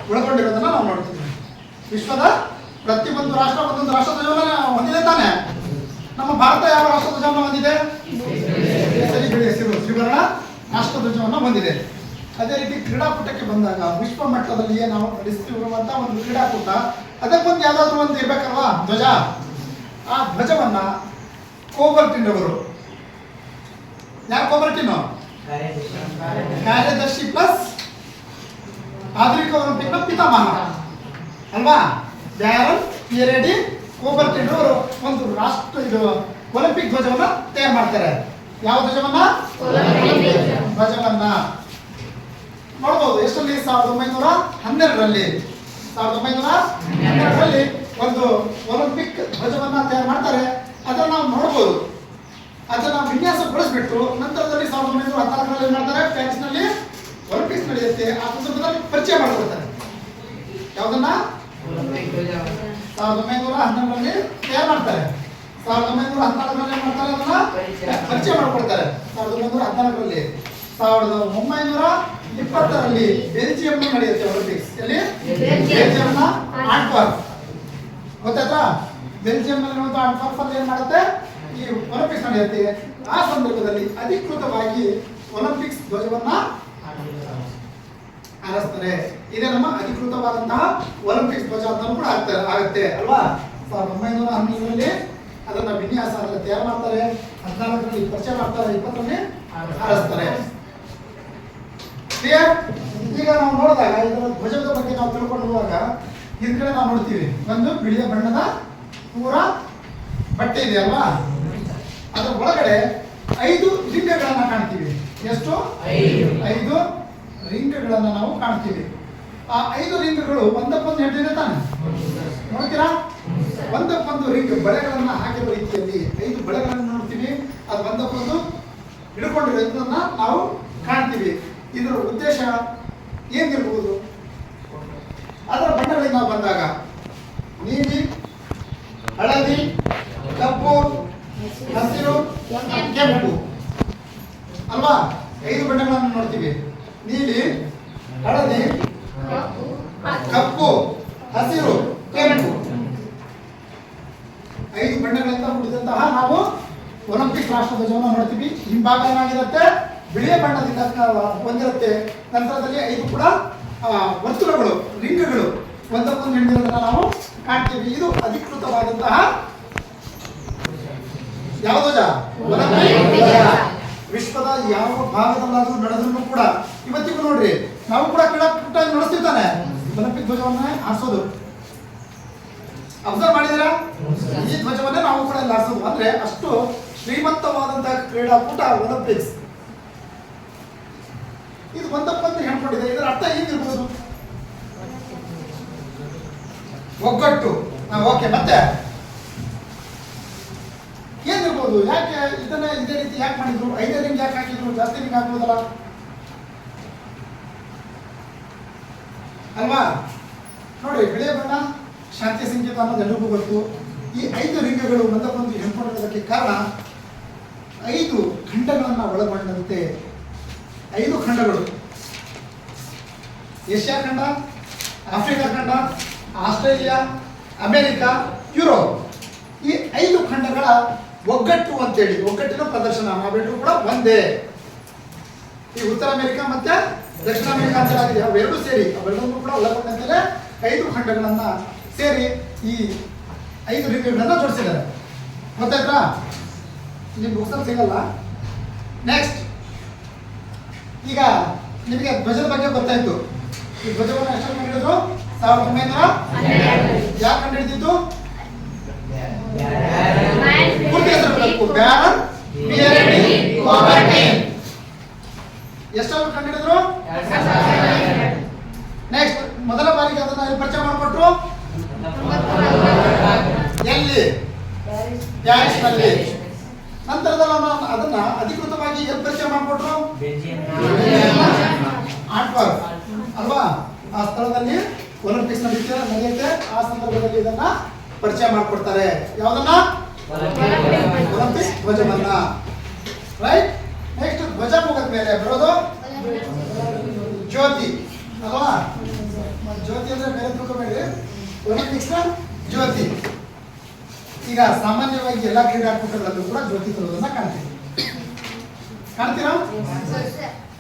ಒಳಗೊಂಡಿರೋದನ್ನ ನಾವು ನೋಡ್ತೀವಿ. ವಿಶ್ವದ ಪ್ರತಿಯೊಂದು ರಾಷ್ಟ್ರ ಒಂದೊಂದು ರಾಷ್ಟ್ರ ಧ್ವಜವನ್ನ ಹೊಂದಿದೆ ತಾನೆ. ನಮ್ಮ ಭಾರತ ಯಾವ ರಾಷ್ಟ್ರ ಧ್ವಜವನ್ನು ಹೊಂದಿದೆ? ತ್ರಿವರ್ಣ ರಾಷ್ಟ್ರ ಧ್ವಜವನ್ನು ಹೊಂದಿದೆ. ಅದೇ ರೀತಿ ಕ್ರೀಡಾಕೂಟಕ್ಕೆ ಬಂದಾಗ ವಿಶ್ವ ಮಟ್ಟದಲ್ಲಿಯೇ ನಾವು ನಡೆಸುತ್ತಿರುವಂತಹ ಒಂದು ಕ್ರೀಡಾಕೂಟ, ಅದಕ್ಕೊಂದು ಯಾವ್ದಾದ್ರು ಒಂದು ಇರ್ಬೇಕಲ್ವಾ ಧ್ವಜ. ಆ ಧ್ವಜವನ್ನ ಕೋಬಲ್ಟಿನ್ ಅವರು, ಯಾರು ಕೋಬಲ್ಟಿನ್? ಕಾರ್ಯದರ್ಶಿ ಪ್ಲಸ್ ಆಧುನಿಕ ಒಲಿಂಪಿಕ್ನ ಪಿತಾಮಹ ಅಲ್ವಾ? ಬ್ಯಾರನ್ ಪಿಯರೆಡಿ ಕೋಬಲ್ಟಿನ್ ಅವರು ಒಂದು ರಾಷ್ಟ್ರ ಇದು ಒಲಿಂಪಿಕ್ ಧ್ವಜವನ್ನ ತಯಾರು ಮಾಡ್ತಾರೆ. ಯಾವ ಧ್ವಜವನ್ನ? ಧ್ವಜವನ್ನ ನೋಡ್ಬೋದು. ಎಷ್ಟರಲ್ಲಿ? 1912ರಲ್ಲಿ. 1912ರಲ್ಲಿ ಒಂದು ಒಲಿಂಪಿಕ್ ಧ್ವಜವನ್ನ ತಯಾರು ಮಾಡ್ತಾರೆ. ಅದನ್ನ ನಾವು ನೋಡ್ಬೋದು. ಅದನ್ನ ವಿನ್ಯಾಸಗೊಳಿಸ್ಬಿಟ್ಟು ನಂತರದಲ್ಲಿ 1914ರಲ್ಲಿ ಏನ್ ಮಾಡ್ತಾರೆ? ಪ್ಯಾರಿಸ್ನಲ್ಲಿ ಒಲಿಂಪಿಕ್ಸ್ ನಡೆಯುತ್ತೆ. ಆ ಸಂದರ್ಭದಲ್ಲಿ ಪರಿಚಯ ಮಾಡಿಕೊಡ್ತಾರೆ. ಯಾವ್ದನ್ನ? 1912ರಲ್ಲಿ ತಯಾರು ಮಾಡ್ತಾರೆ. 1914ರಲ್ಲಿ ಏನ್ ಮಾಡ್ತಾರೆ? ಅದನ್ನ ಪರಿಚಯ ಮಾಡಿಕೊಡ್ತಾರೆ. 1914ರಲ್ಲಿ. 1920ರಲ್ಲಿ ಬೆಲ್ಜಿಯಂ ನಡೆಯುತ್ತೆ ಒಲಿಂಪಿಕ್ಸ್. ಎಲ್ಲಿ? ಬೆಲ್ಜಿಯಂನ ಆಂಟ್ವರ್ಪ್. ಗೊತ್ತಾಯ್ತಾ? ಬೆಲ್ಜಿಯಂ ಆಂಟ್ವರ್ಪ್ ಅಲ್ಲಿ ಏನ್ ಮಾಡುತ್ತೆ? ಈ ಒಲಿಂಪಿಕ್ಸ್ ನಡೆಯುತ್ತೆ. ಆ ಸಂದರ್ಭದಲ್ಲಿ ಅಧಿಕೃತವಾಗಿ ಒಲಿಂಪಿಕ್ಸ್ ಧ್ವಜವನ್ನ ಹಾರಿಸ್ತಾರೆ. ಇದೇ ನಮ್ಮ ಅಧಿಕೃತವಾದಂತಹ ಒಲಿಂಪಿಕ್ಸ್ ಧ್ವಜ ಅಂತ ಕೂಡ ಆಗುತ್ತೆ ಅಲ್ವಾ? 1912ರಲ್ಲಿ ಅದನ್ನ ವಿನ್ಯಾಸ ತಯಾರು ಮಾಡ್ತಾರೆ. 14ರಲ್ಲಿ ಪರಿಚಯ ಮಾಡ್ತಾರೆ. 20ರಲ್ಲಿ ಹಾರಿಸ್ತಾರೆ. ಕ್ಲಿಯರ್? ಈಗ ನಾವು ನೋಡಿದಾಗ ಇದರ ಧ್ವಜದ ಬಗ್ಗೆ ನಾವು ತಿಳ್ಕೊಂಡು ಹೋಗುವಾಗ ಹಿಂದ್ಗಡೆ ನಾವು ನೋಡ್ತೀವಿ ಒಂದು ಬಿಳಿಯ ಬಣ್ಣದ ಪೂರ ಬಟ್ಟೆ ಇದೆ ಅಲ್ವಾ? ಅದರ ಒಳಗಡೆ 5 ಲಿಂಗಗಳನ್ನ ಕಾಣ್ತೀವಿ. ಎಷ್ಟು? 5 ರಿಂಗ್ಗಳನ್ನು ನಾವು ಕಾಣ್ತೀವಿ. ಆ 5 ರಿಂಗ್ಗಳು ಒಂದಕ್ಕೊಂದು ಹೆಡ್ಡಿದೆ ತಾನೆ, ನೋಡ್ತೀರಾ? ಒಂದಕ್ಕೊಂದು ರಿಂಗ್ ಬಳೆಗಳನ್ನು ಹಾಕಿರುವ ರೀತಿಯಲ್ಲಿ 5 ಬಳೆಗಳನ್ನು ನೋಡ್ತೀವಿ. ಅದು ಒಂದಕ್ಕೊಂದು ಹಿಡ್ಕೊಂಡಿರೋದನ್ನ ನಾವು ಕಾಣ್ತೀವಿ. ಇದರ ಉದ್ದೇಶ ಏನಿರ್ಬೋದು? ಅದರ ಬಣ್ಣಗಳಿಗೆ ನಾವು ಬಂದಾಗ ನೀಲಿ, ಹಳದಿ, ಕಪ್ಪು, ಹಸಿರು, ಕೆಂಪು ಅಲ್ವಾ? 5 ಬಣ್ಣಗಳನ್ನು ನೋಡ್ತೀವಿ. ನೀಲಿ, ಹಳದಿ, ಕಪ್ಪು, ಹಸಿರು, ಕೆಂಪು 5 ಬಣ್ಣಗಳಿಂದ ಕೂಡಿದಂತಹ ನಾವು ಒಲಿಂಪಿಕ್ ರಾಷ್ಟ್ರಧ್ವಜವನ್ನು ನೋಡ್ತೀವಿ. ಹಿಂಭಾಗ ಏನಾಗಿರುತ್ತೆ? ಬಿಳಿಯ ಬಣ್ಣದಿಂದ ಹೊಂದಿರುತ್ತೆ. ನಂತರದಲ್ಲಿ 5 ಕೂಡ ವರ್ತುಲಗಳು, ರಿಂಗ್ಗಳು ಒಂದಕ್ಕೊಂದು ಹಿಡಿದಿರೋದನ್ನ ನಾವು ಕಾಣ್ತೀವಿ. ಇದು ಅಧಿಕೃತವಾದಂತಹ ಯಾವ ಧ್ವಜ? ಒಲಿಂಪಿಕ್ ಧ್ವಜ. ವಿಶ್ವದ ಯಾವ ಭಾಗದಲ್ಲಾದ್ರೂ ನಡೆದ್ರೂ ಕೂಡ ಇವತ್ತಿಗೂ ನೋಡ್ರಿ, ನಾವು ಕೂಡ ಕ್ರೀಡಾಕೂಟ ನಡೆಸ್ತಿದ್ದಾನೆ ಒಲಿಂಪಿಕ್ ಧ್ವಜವನ್ನ ಹಾರಿಸೋದು. ಅಬ್ಸರ್ವ್ ಮಾಡಿದಿರಾ? ಈ ಧ್ವಜವನ್ನೇ ನಾವು ಕೂಡ ಇಲ್ಲಿ ಹಾರಿಸೋದು. ಅಂದ್ರೆ ಅಷ್ಟು ಶ್ರೀಮಂತವಾದಂತಹ ಕ್ರೀಡಾಕೂಟ ಒಲಿಂಪಿಕ್ಸ್. ಇದು ಒಂದಕ್ಕೊಂದು ಹೇಳ್ಕೊಂಡಿದೆ. ಇದರ ಅರ್ಥ ಏನಿರ್ಬೋದು? ಒಗ್ಗಟ್ಟು. ಓಕೆ, ಮತ್ತೆ ಏನಿರ್ಬೋದು? ಯಾಕೆ ಇದನ್ನ ಇದೇ ರೀತಿ ಯಾಕೆ ಮಾಡಿದ್ರು? 5 ರಿಂಗ್ ಯಾಕೆ ಹಾಕಿದ್ರು? ಜಾಸ್ತಿ ರಿಂಗ್ ಹಾಕ್ಬೋದಲ್ಲ ಅಲ್ವಾ? ನೋಡಿ, ಬಿಳಿಯ ಬಣ್ಣ ಶಾಂತಿ ಸಂಕೇತ ಅನ್ನೋದು ಎಲ್ಲರಿಗೂ ಗೊತ್ತು. ಈ 5 ರಿಂಗ್ಗಳು ಒಂದಕ್ಕೊಂದು ಹೇಳ್ಕೊಂಡಿರೋದಕ್ಕೆ ಕಾರಣ 5 ಖಂಡಗಳನ್ನು ಒಳಗೊಂಡಂತೆ 5 ಖಂಡಗಳು: ಏಷ್ಯಾ ಖಂಡ, ಆಫ್ರಿಕಾ ಖಂಡ, ಆಸ್ಟ್ರೇಲಿಯಾ, ಅಮೆರಿಕ, ಯುರೋಪ್. ಈ 5 ಖಂಡಗಳ ಒಗ್ಗಟ್ಟು ಅಂತೇಳಿ, ಒಗ್ಗಟ್ಟಿನ ಪ್ರದರ್ಶನ. ನಾವೆಲ್ಲರೂ ಕೂಡ ಒಂದೇ. ಈ ಉತ್ತರ ಅಮೆರಿಕ ಮತ್ತೆ ದಕ್ಷಿಣ ಅಮೆರಿಕ ಅಂತ ಆಗಿದೆ, ಅವೆರಡೂ ಸೇರಿ ಅವೆಲ್ಲವನ್ನೂ ಕೂಡ ಒಳಗೊಂಡಂತೆ 5 ಖಂಡಗಳನ್ನ ಸೇರಿ ಈ 5 ರಿಂಗ್ಗಳನ್ನ ಜೋಡಿಸಿದ್ದಾರೆ. ಗೊತ್ತಾಯ್ತಾ? ನಿಮ್ಗೆ ಬುಕ್ಸಲ್ಲಿ ಸಿಗಲ್ಲ. ನೆಕ್ಸ್ಟ್, ಈಗ ನಿಮಗೆ ಧ್ವಜದ ಬಗ್ಗೆ ಗೊತ್ತಾಯ್ತು. ಈ ಧ್ವಜವನ್ನು ಎಷ್ಟು ಕಂಡುಹಿಡಿದ್ರು? 1912. ಯಾಕೆ ಕಂಡುಹಿಡಿದಿದ್ದು? ಪೂರ್ತಿ ಹೆಸರು ಬೇಕು. ಬ್ಯಾರನ್ ಬಿಯರ್ಡಿ ಕೋಬರ್ಟಿನ್. ಎಷ್ಟನ್ನು ಕಂಡುಹಿಡಿದ್ರು? ನೆಕ್ಸ್ಟ್, ಮೊದಲ ಬಾರಿಗೆ ಅದನ್ನ ಎಲ್ಲಿ ಪರಿಚಯ ಮಾಡಿಕೊಟ್ರು? ಎಲ್ಲಿ? ಪ್ಯಾರಿಸ್ ನಲ್ಲಿ. ನಂತರದಲ್ಲಿ ಅದನ್ನ ಅಧಿಕೃತವಾಗಿ ಎಲ್ಲಿ ಪರಿಚಯ ಮಾಡಿಕೊಟ್ರು? ಆಂಟ್ವರ್ಪ್ ಅಲ್ವಾ? ಆ ಸ್ಥಳದಲ್ಲಿ ಒಲಿಂಪಿಕ್ಸ್ ನಡೆಯುತ್ತೆ. ಆ ಸಂದರ್ಭದಲ್ಲಿ ಇದನ್ನ ಪರಿಚಯ ಮಾಡಿಕೊಡ್ತಾರೆ. ಯಾವುದನ್ನ? ಒಲಿಂಪಿಕ್ ಧ್ವಜವನ್ನ. ರೈಟ್. ನೆಕ್ಸ್ಟ್, ಧ್ವಜ ಮುಖದ ಮೇಲೆ ಬರೋದು ಜ್ಯೋತಿ ಅಲ್ವಾ? ಜ್ಯೋತಿ ಅಂದ್ರೆ ಬೇರೆ ತಿಳ್ಕೊಬೇಡಿ, ಒಲಿಂಪಿಕ್ಸ್ ನ ಜ್ಯೋತಿ. ಈಗ ಸಾಮಾನ್ಯವಾಗಿ ಎಲ್ಲ ಕ್ರೀಡಾಕೂಟಗಳಲ್ಲೂ ಕೂಡ ಜ್ಯೋತಿ ತರುವುದನ್ನ ಕಾಣ್ತೀವಿ. ಕಾಣ್ತೀರಾ?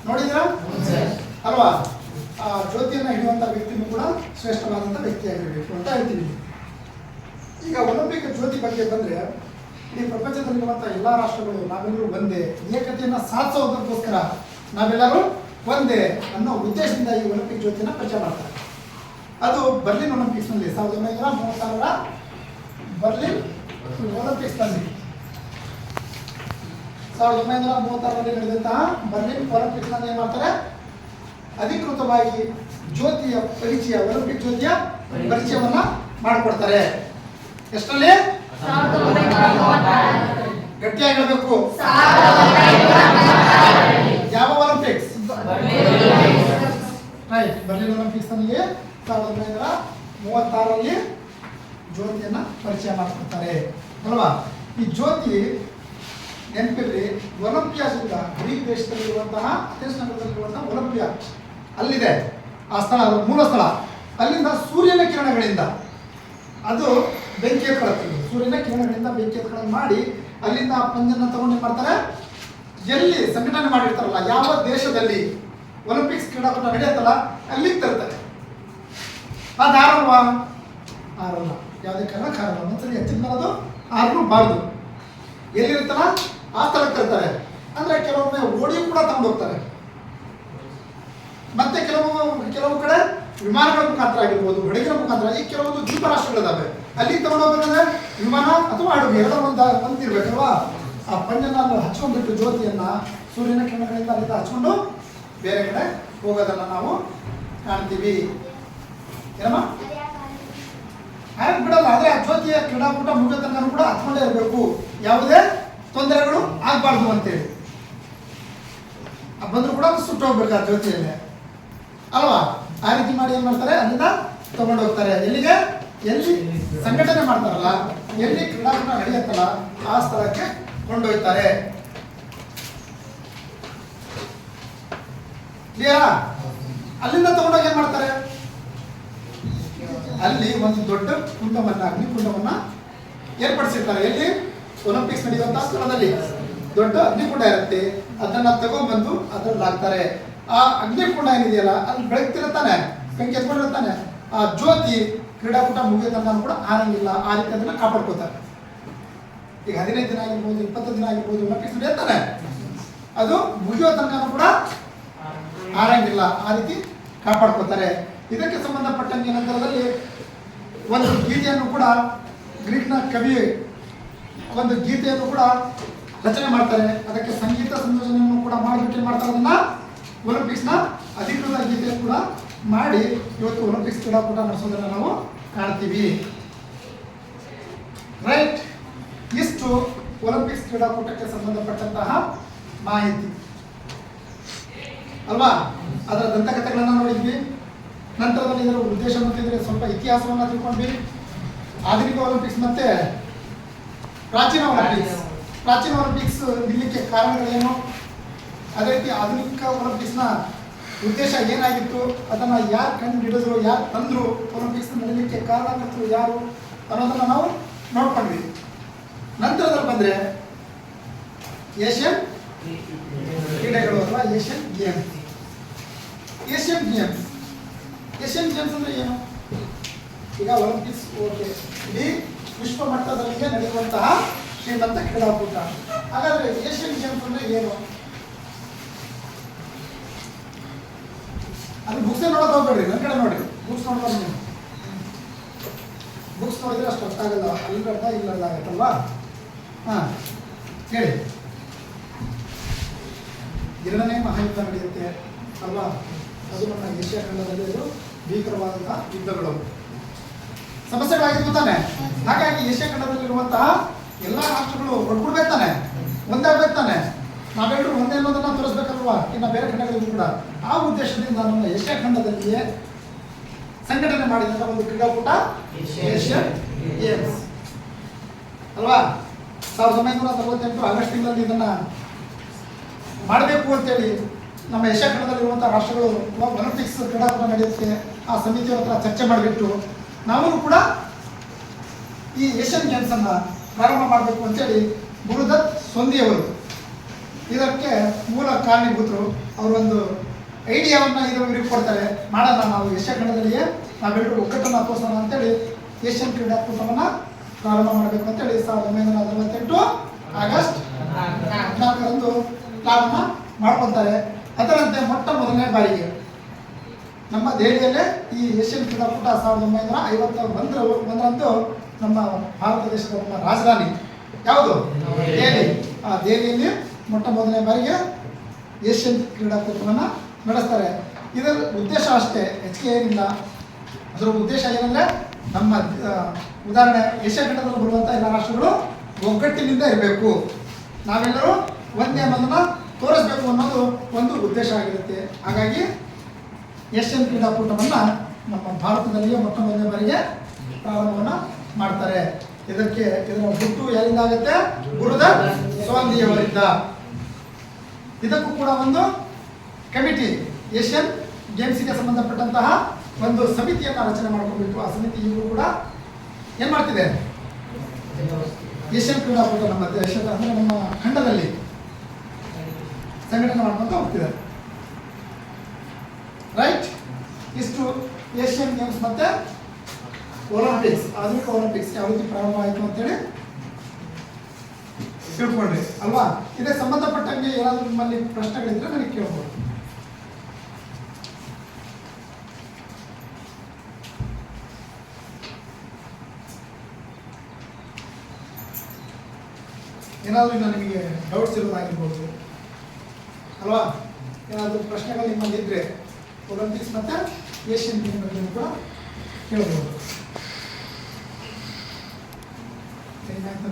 ನೋಡಿದಿರಾ ಅಲ್ವಾ? ಆ ಜ್ಯೋತಿಯನ್ನ ಹಿಡಿಯುವಂತ ವ್ಯಕ್ತಿನೂ ಕೂಡ ಶ್ರೇಷ್ಠವಾದಂತ ವ್ಯಕ್ತಿಯಾಗಿರಬೇಕು ಅಂತ ಹೇಳ್ತೀವಿ. ಈಗ ಒಲಿಂಪಿಕ್ ಜ್ಯೋತಿ ಬಗ್ಗೆ ಬಂದ್ರೆ, ಇಡೀ ಪ್ರಪಂಚದಲ್ಲಿರುವಂತಹ ಎಲ್ಲಾ ರಾಷ್ಟ್ರಗಳು ನಾವೆಲ್ಲರೂ ಒಂದೇ, ಏಕತೆಯನ್ನ ಸಾಧಿಸೋದಕ್ಕೋಸ್ಕರ ನಾವೆಲ್ಲರೂ ಒಂದೇ ಅನ್ನೋ ಉದ್ದೇಶದಿಂದ ಈ ಒಲಿಂಪಿಕ್ ಜ್ಯೋತಿಯನ್ನ ಪರಿಚಯ ಮಾಡ್ತಾರೆ. ಅದು ಬರ್ಲಿನ್ ಒಲಿಂಪಿಕ್ಸ್ ನಲ್ಲಿ 1936ರ ಬರ್ಲಿನ್ ಒಲಿಂಪಿಕ್ಸ್ ನಲ್ಲಿ 1936ರಲ್ಲಿ ನಡೆದಂತಹ ಬರ್ಲಿನ್ ಒಲಿಂಪಿಕ್ಸ್ ನಲ್ಲಿ ಏನ್ ಮಾಡ್ತಾರೆ? ಅಧಿಕೃತವಾಗಿ ಜ್ಯೋತಿಯ ಪರಿಚಯ, ಒಲಿಂಪಿಕ್ ಜ್ಯೋತಿಯ ಪರಿಚಯವನ್ನ ಮಾಡಿಕೊಡ್ತಾರೆ. ಎಷ್ಟರಲ್ಲಿ? ಗಟ್ಟಿಯಾಗಿ ಹೇಳಬೇಕು. ಯಾವ ಒಲಿಂಪಿಕ್ಸ್? ರೈಟ್, ಬರ್ಲಿನ್ ಒಲಿಂಪಿಕ್ಸ್ ನಲ್ಲಿ 1936ರಲ್ಲಿ ಜ್ಯೋತಿಯನ್ನ ಪರಿಚಯ ಮಾಡಿಕೊಡ್ತಾರೆ ಅಲ್ವಾ? ಈ ಜ್ಯೋತಿ ನೆನಪಿರ್ರಿ, ಒಲಿಂಪಿಯಾದಿಂದ ಗ್ರೀಕ್ ದೇಶದಲ್ಲಿರುವಂತಹ ಅಥೆನ್ಸ್ ನಗರದಲ್ಲಿರುವಂತಹ ಒಲಿಂಪಿಯಾ ಅಲ್ಲಿದೆ. ಆ ಸ್ಥಳ, ಮೂಲ ಸ್ಥಳ. ಅಲ್ಲಿಂದ ಸೂರ್ಯನ ಕಿರಣಗಳಿಂದ ಅದು ಬೆಂಕಿ ಎತ್ಕೊಳ್ಳುತ್ತೆ. ಸೂರ್ಯನ ಕಿರಣಗಳಿಂದ ಬೆಂಕಿ ಎತ್ಕೊಳ್ಳೋದು ಮಾಡಿ ಅಲ್ಲಿಂದ ಆ ಪಂಜನ್ನ ತಗೊಂಡು ಏನ್ ಮಾಡ್ತಾರೆ? ಎಲ್ಲಿ ಸಂಘಟನೆ ಮಾಡಿರ್ತಾರಲ್ಲ, ಯಾವ ದೇಶದಲ್ಲಿ ಒಲಿಂಪಿಕ್ಸ್ ಕ್ರೀಡಾಕೂಟ ನಡೆಯುತ್ತಲ್ಲ ಅಲ್ಲಿಗೆ ತರ್ತಾರೆ. ಅದು ಆರಲ್ವಾ? ಆರಲ್ಲ. ಯಾವುದೇ ಕಾರಣ ಒಂದ್ಸರಿ ಹೆಚ್ಚಿದ ಮೇಲೆ ಅದು ಆರಬಾರ್ದು. ಎಲ್ಲಿರುತ್ತಲ್ಲ ಆ ಸ್ಥಳಕ್ಕೆ ತರ್ತಾರೆ. ಅಂದ್ರೆ ಕೆಲವೊಮ್ಮೆ ಓಡಿ ಕೂಡ ತಗೊಂಡು ಹೋಗ್ತಾರೆ. ಮತ್ತೆ ಕೆಲವು ಕಡೆ ವಿಮಾನಗಳ ಮುಖಾಂತರ ಆಗಿರ್ಬೋದು, ಹಡಗಿನ ಮುಖಾಂತರ. ಈ ಕೆಲವೊಂದು ದ್ವೀಪ ರಾಷ್ಟ್ರಗಳಿದಾವೆ, ಅಲ್ಲಿ ತಗೊಂಡು ಹೋಗ್ಬೇಕಂದ್ರೆ ವಿಮಾನ ಅಥವಾ ಹಡಗು ಎರಡೋ ಒಂದಿರ್ಬೇಕಲ್ವಾ? ಆ ಪಂಜನ್ನ ಹಚ್ಕೊಂಡ್ಬಿಟ್ಟು ಜ್ಯೋತಿಯನ್ನ ಸೂರ್ಯನ ಕಿರಣಗಳಿಂದ ಅಲ್ಲಿಂದ ಹಚ್ಕೊಂಡು ಬೇರೆ ಕಡೆ ಹೋಗೋದನ್ನು ನಾವು ಕಾಣ್ತೀವಿ. ಏನಮ್ಮ ಹಾಗೆ ಬಿಡಲ್ಲ, ಆದರೆ ಆ ಜ್ಯೋತಿಯ ಕ್ರೀಡಾಕೂಟ ಮುಗಿದ ತನಕ ಕೂಡ ಹತ್ಕೊಂಡೇ ಇರಬೇಕು, ಯಾವುದೇ ತೊಂದರೆಗಳು ಆಗಬಾರ್ದು ಅಂತೇಳಿ. ಬಂದರೂ ಕೂಡ ಸುಟ್ಟು ಹೋಗ್ಬೇಕು ಆ ಜ್ಯೋತಿಯಲ್ಲೇ ಅಲ್ವಾ. ಆ ರೀತಿ ಮಾಡಿ ಏನು ಮಾಡ್ತಾರೆ, ಅಲ್ಲಿಂದ ತಗೊಂಡು ಹೋಗ್ತಾರೆ. ಎಲ್ಲಿಗೆ? ಎಲ್ಲಿ ಸಂಘಟನೆ ಮಾಡ್ತಾರಲ್ಲ, ಎಲ್ಲಿ ಕ್ರೀಡಾಕೂಟ ನಡೆಯುತ್ತಲ್ಲ ಆ ಸ್ಥಳಕ್ಕೆ ಕೊಂಡೊಯ್ತಾರೆ. ಕ್ಲಿಯರಾ? ಅಲ್ಲಿಂದ ತಗೊಂಡೋಗಿ ಏನ್ ಮಾಡ್ತಾರೆ, ಅಲ್ಲಿ ಒಂದು ದೊಡ್ಡ ಕುಂಡವನ್ನ, ಅಗ್ನಿಕುಂಡವನ್ನ ಏರ್ಪಡಿಸಿರ್ತಾರೆ. ಎಲ್ಲಿ? ಒಲಿಂಪಿಕ್ಸ್ ನಡೆಯುವಂತಹ ಸ್ಥಳದಲ್ಲಿ ದೊಡ್ಡ ಅಗ್ನಿಕುಂಡ ಇರುತ್ತೆ, ಅದನ್ನ ತಗೊಂಡ್ಬಂದು ಅದ್ರಲ್ಲಿ ಹಾಕ್ತಾರೆ. ಆ ಅಗ್ನಿಕುಂಡ ಏನಿದೆಯಲ್ಲ ಅಲ್ಲಿ ಬೆಳಗ್ತಿರುತ್ತಾನೆ, ಬೆಂಕಿ ಎತ್ಕೊಂಡಿರ್ತಾನೆ. ಆ ಜ್ಯೋತಿ ಕ್ರೀಡಾಕೂಟ ಮುಗಿದ ತನಕ ಕೂಡ ಆರಂಗಿಲ್ಲ, ಆ ರೀತಿ ಅದನ್ನ ಕಾಪಾಡ್ಕೋತಾರೆ. ಈಗ 15 ದಿನ ಆಗಿರ್ಬೋದು, 20 ದಿನ ಆಗಿರ್ಬೋದು, ಒಲಿಂಪಿಕ್ಸ್ ನಡೆಯುತ್ತಾನೆ, ಅದು ಮುಗಿಯೋ ತನಕ ಕೂಡ ಆರಂಗಿಲ್ಲ, ಆ ರೀತಿ ಕಾಪಾಡ್ಕೋತಾರೆ. ಇದಕ್ಕೆ ಸಂಬಂಧಪಟ್ಟಂಗೆ ನಂತರದಲ್ಲಿ ಒಂದು ಗೀತೆಯನ್ನು ಕೂಡ ಗ್ರೀಕ್ನ ಕವಿ ಒಂದು ಗೀತೆಯನ್ನು ಕೂಡ ರಚನೆ ಮಾಡ್ತಾರೆ. ಅದಕ್ಕೆ ಸಂಗೀತ ಸಂಯೋಜನೆಯನ್ನು ಕೂಡ ಮಾಡಿಬಿಟ್ಟು ಏನು ಮಾಡ್ತಾರೆ, ಅದನ್ನ ಒಲಿಂಪಿಕ್ಸ್ನ ಅಧಿಕೃತ ಗೀತೆ ಕೂಡ ಮಾಡಿ ಇವತ್ತು ಒಲಿಂಪಿಕ್ಸ್ ಕ್ರೀಡಾಕೂಟ ನಡೆಸೋದನ್ನು ನಾವು ಕಾಣ್ತೀವಿ. ರೈಟ್, ಇಷ್ಟು ಒಲಿಂಪಿಕ್ಸ್ ಕ್ರೀಡಾಕೂಟಕ್ಕೆ ಸಂಬಂಧಪಟ್ಟಂತಹ ಮಾಹಿತಿ ಅಲ್ವಾ. ಅದರ ದಂತಕಥೆಗಳನ್ನು ನೋಡಿದ್ವಿ. ನಂತರದಲ್ಲಿ ಇದರ ಉದ್ದೇಶ ಅಂತಿದ್ರೆ ಸ್ವಲ್ಪ ಇತಿಹಾಸವನ್ನು ತಿಳ್ಕೊಂಡ್ವಿ. ಆಧುನಿಕ ಒಲಿಂಪಿಕ್ಸ್ ಮತ್ತೆ ಪ್ರಾಚೀನ ಒಲಿಂಪಿಕ್ಸ್. ಪ್ರಾಚೀನ ಒಲಿಂಪಿಕ್ಸ್ ನಿಲ್ಲಕ್ಕೆ ಕಾರಣಗಳೇನು, ಅದೇ ರೀತಿ ಆಧುನಿಕ ಒಲಿಂಪಿಕ್ಸ್ನ ಉದ್ದೇಶ ಏನಾಗಿತ್ತು, ಅದನ್ನು ಯಾರು ಕಂಡು ಹಿಡಿದ್ರು, ಯಾರು ತಂದರು, ಒಲಿಂಪಿಕ್ಸ್ ನಡೀಲಿಕ್ಕೆ ಕಾರಣಕರ್ತರು ಯಾರು ಅನ್ನೋದನ್ನು ನಾವು ನೋಡ್ಕೊಂಡ್ವಿ. ನಂತರದಲ್ಲಿ ಬಂದರೆ ಏಷ್ಯನ್ ಕ್ರೀಡೆಗಳು ಅಥವಾ Asian games. Asian games, Asian games ಅಂದರೆ ಏನು? ಈಗ ಒಲಿಂಪಿಕ್ಸ್ ಓಕೆ, ಇಡೀ ವಿಶ್ವ ಮಟ್ಟದಲ್ಲಿಯೇ ನಡೆಯುವಂತಹ ಶ್ರೀಮಂತ ಕ್ರೀಡಾಕೂಟ. ಹಾಗಾದರೆ ಏಷ್ಯನ್ ಗೇಮ್ಸ್ ಅಂದರೆ ಏನು? ಅದು ಬುಕ್ಸೇ ನೋಡೋದು ಹೋಗ್ಬೇಡ್ರಿ, ನನ್ನ ಕಡೆ ನೋಡಿ, ಬುಕ್ಸ್ ನೋಡ್ಬಾರ್ದು ನೀವು. ಬುಕ್ಸ್ ನೋಡಿದ್ರೆ ಅಷ್ಟು ಅರ್ಥ ಆಗಲ್ಲ, ಅಲ್ಲಿ ಅರ್ಥ ಇಲ್ಲಲ್ಲ ಆಗುತ್ತಲ್ವಾ. ಹಾಂ ಹೇಳಿ. 2ನೇ ಮಹಾಯುದ್ಧ ನಡೆಯುತ್ತೆ ಅಲ್ವಾ, ಅದು ನಮ್ಮ ಏಷ್ಯಾ ಖಂಡದಲ್ಲಿ ಅದು ಭೀಕರವಾದಂತಹ ಯುದ್ಧಗಳು ಸಮಸ್ಯೆಗಳಾಗಿದ್ದು ತಾನೆ. ಹಾಗಾಗಿ ಏಷ್ಯಾ ಖಂಡದಲ್ಲಿರುವಂತಹ ಎಲ್ಲ ರಾಷ್ಟ್ರಗಳು ಒಡ್ಕೊಡ್ಬೇಕು ತಾನೆ, ಒಂದಾಗಬೇಕು ತಾನೆ, ನಾವೆಲ್ಲರೂ ಒಂದೇ ಅನ್ನೋದನ್ನ ತೋರಿಸ್ಬೇಕಲ್ವಾ ಇನ್ನು ಬೇರೆ ಖಂಡಗಳಿಗೂ ಕೂಡ. ಆ ಉದ್ದೇಶದಿಂದ ನಮ್ಮ ಏಷ್ಯಾ ಖಂಡದಲ್ಲಿಯೇ ಸಂಘಟನೆ ಮಾಡಿದಂಥ ಒಂದು ಕ್ರೀಡಾಕೂಟ ಏಷ್ಯನ್ ಗೇಮ್ಸ್ ಅಲ್ವಾ. 1948 ಆಗಸ್ಟ್ ತಿಂಗಳಲ್ಲಿ ಇದನ್ನು ಮಾಡಬೇಕು ಅಂತೇಳಿ ನಮ್ಮ ಏಷ್ಯಾ ಖಂಡದಲ್ಲಿರುವಂಥ ರಾಷ್ಟ್ರಗಳು ಒಲಿಂಪಿಕ್ಸ್ ಕ್ರೀಡಾಕೂಟ ನಡೆಯುತ್ತೆ ಆ ಸಮಿತಿಯ ಹತ್ರ ಚರ್ಚೆ ಮಾಡಿಬಿಟ್ಟು ನಾವು ಕೂಡ ಈ ಏಷ್ಯನ್ ಗೇಮ್ಸನ್ನು ಪ್ರಾರಂಭ ಮಾಡಬೇಕು ಅಂತೇಳಿ ಗುರುದತ್ ಸೊಂದಿಯವರು ಇದಕ್ಕೆ ಮೂಲ ಕಾರಣೀಭೂತರು. ಅವರೊಂದು ಐಡಿಯಾವನ್ನು ಇವ್ರಿಗೆ ಕೊಡ್ತಾರೆ, ಮಾಡೋಣ ನಾವು ಏಷ್ಯಾ ಖಂಡದಲ್ಲಿಯೇ ನಾವೆಲ್ಲರೂ ಒಗ್ಗಟ್ಟನ್ನು ತೋರಿಸೋಣ ಅಂತೇಳಿ ಏಷ್ಯನ್ ಕ್ರೀಡಾಕೂಟವನ್ನು ಪ್ರಾರಂಭ ಮಾಡಬೇಕು ಅಂತೇಳಿ 1948 ಆಗಸ್ಟ್ 14ರಂದು ಪ್ಲಾನ್ನ ಮಾಡ್ಕೊತಾರೆ. ಅದರಂತೆ ಮೊಟ್ಟ ಮೊದಲನೇ ಬಾರಿಗೆ ನಮ್ಮ ದೆಹಲಿಯಲ್ಲೇ ಈ ಏಷ್ಯನ್ ಕ್ರೀಡಾಕೂಟ 1951ರಂದು ನಮ್ಮ ಭಾರತ ದೇಶದ ನಮ್ಮ ರಾಜಧಾನಿ ಯಾವುದು? ದೆಹಲಿ. ಆ ದೆಹಲಿಯಲ್ಲಿ ಮೊಟ್ಟ ಮೊದಲನೇ ಬಾರಿಗೆ ಏಷ್ಯನ್ ಕ್ರೀಡಾಕೂಟವನ್ನು ನಡೆಸ್ತಾರೆ. ಇದರ ಉದ್ದೇಶ ಅಷ್ಟೇ, ಹೆಚ್ಚಿಗೆ ಏನಿಲ್ಲ. ಅದರ ಉದ್ದೇಶ ಏನಂದರೆ ನಮ್ಮ ಉದಾಹರಣೆ ಏಷ್ಯಾ ಖಂಡದಲ್ಲಿ ಬರುವಂಥ ಎಲ್ಲ ರಾಷ್ಟ್ರಗಳು ಒಗ್ಗಟ್ಟಿನಿಂದ ಇರಬೇಕು, ನಾವೆಲ್ಲರೂ ಒಂದೇ ಅನ್ನೋದನ್ನು ತೋರಿಸ್ಬೇಕು ಅನ್ನೋದು ಒಂದು ಉದ್ದೇಶ ಆಗಿರುತ್ತೆ. ಹಾಗಾಗಿ ಏಷ್ಯನ್ ಕ್ರೀಡಾಕೂಟವನ್ನು ನಮ್ಮ ಭಾರತದಲ್ಲಿಯೇ ಮೊಟ್ಟ ಮೊದಲನೇ ಬಾರಿಗೆ ಪ್ರಾರಂಭವನ್ನು ಮಾಡ್ತಾರೆ. ಇದರ ಹುಟ್ಟು ಯಾರಿಂದ ಆಗುತ್ತೆ? ಗುರುದತ್ ಸೊಂದಿಯವರಿಂದ. ಇದಕ್ಕೂ ಕೂಡ ಒಂದು ಕಮಿಟಿ, ಏಷ್ಯನ್ ಗೇಮ್ಸ್ಗೆ ಸಂಬಂಧಪಟ್ಟಂತಹ ಒಂದು ಸಮಿತಿಯನ್ನು ರಚನೆ ಮಾಡ್ಕೊಬೇಕು. ಆ ಸಮಿತಿ ಈಗಲೂ ಕೂಡ ಏನು ಮಾಡ್ತಿದೆ? ಏಷ್ಯನ್ ಕ್ರೀಡಾಕೂಟ ನಮ್ಮ ದೇಶದ ಅಂದರೆ ನಮ್ಮ ಖಂಡದಲ್ಲಿ ಸಂಘಟನೆ ಮಾಡ್ಕೊಂತ ಹೋಗ್ತಿದ್ದಾರೆ. ರೈಟ್, ಇಷ್ಟು ಏಷ್ಯನ್ ಗೇಮ್ಸ್ ಮತ್ತೆ ಒಲಿಂಪಿಕ್ಸ್, ಆಧುನಿಕ ಒಲಿಂಪಿಕ್ಸ್ ಯಾವ ರೀತಿ ಪ್ರಾರಂಭ ಆಯಿತು ಅಂತೇಳಿ ತಿಳ್ಕೊಂಡ್ರಿ ಅಲ್ವಾ. ಇದಕ್ಕೆ ಸಂಬಂಧಪಟ್ಟಂಗೆ ಏನಾದರೂ ನಿಮ್ಮಲ್ಲಿ ಪ್ರಶ್ನೆಗಳಿದ್ರೆ ನನಗೆ ಕೇಳ್ಬೋದು. ಏನಾದರೂ ಇಲ್ಲ ನಿಮಗೆ ಡೌಟ್ಸ್ ಇರೋದಾಗಿರ್ಬೋದು ಅಲ್ವಾ. ಏನಾದರೂ ಪ್ರಶ್ನೆಗಳು ನಿಮ್ಮಲ್ಲಿ ಇದ್ದರೆ ಒಲಿಂಪಿಕ್ಸ್ ಮತ್ತು ಏಷ್ಯನ್ ಗೇಮ್ ಬಗ್ಗೆ ಕೂಡ ಕೇಳ್ಬೋದು. ಏನಾಯ್ತು,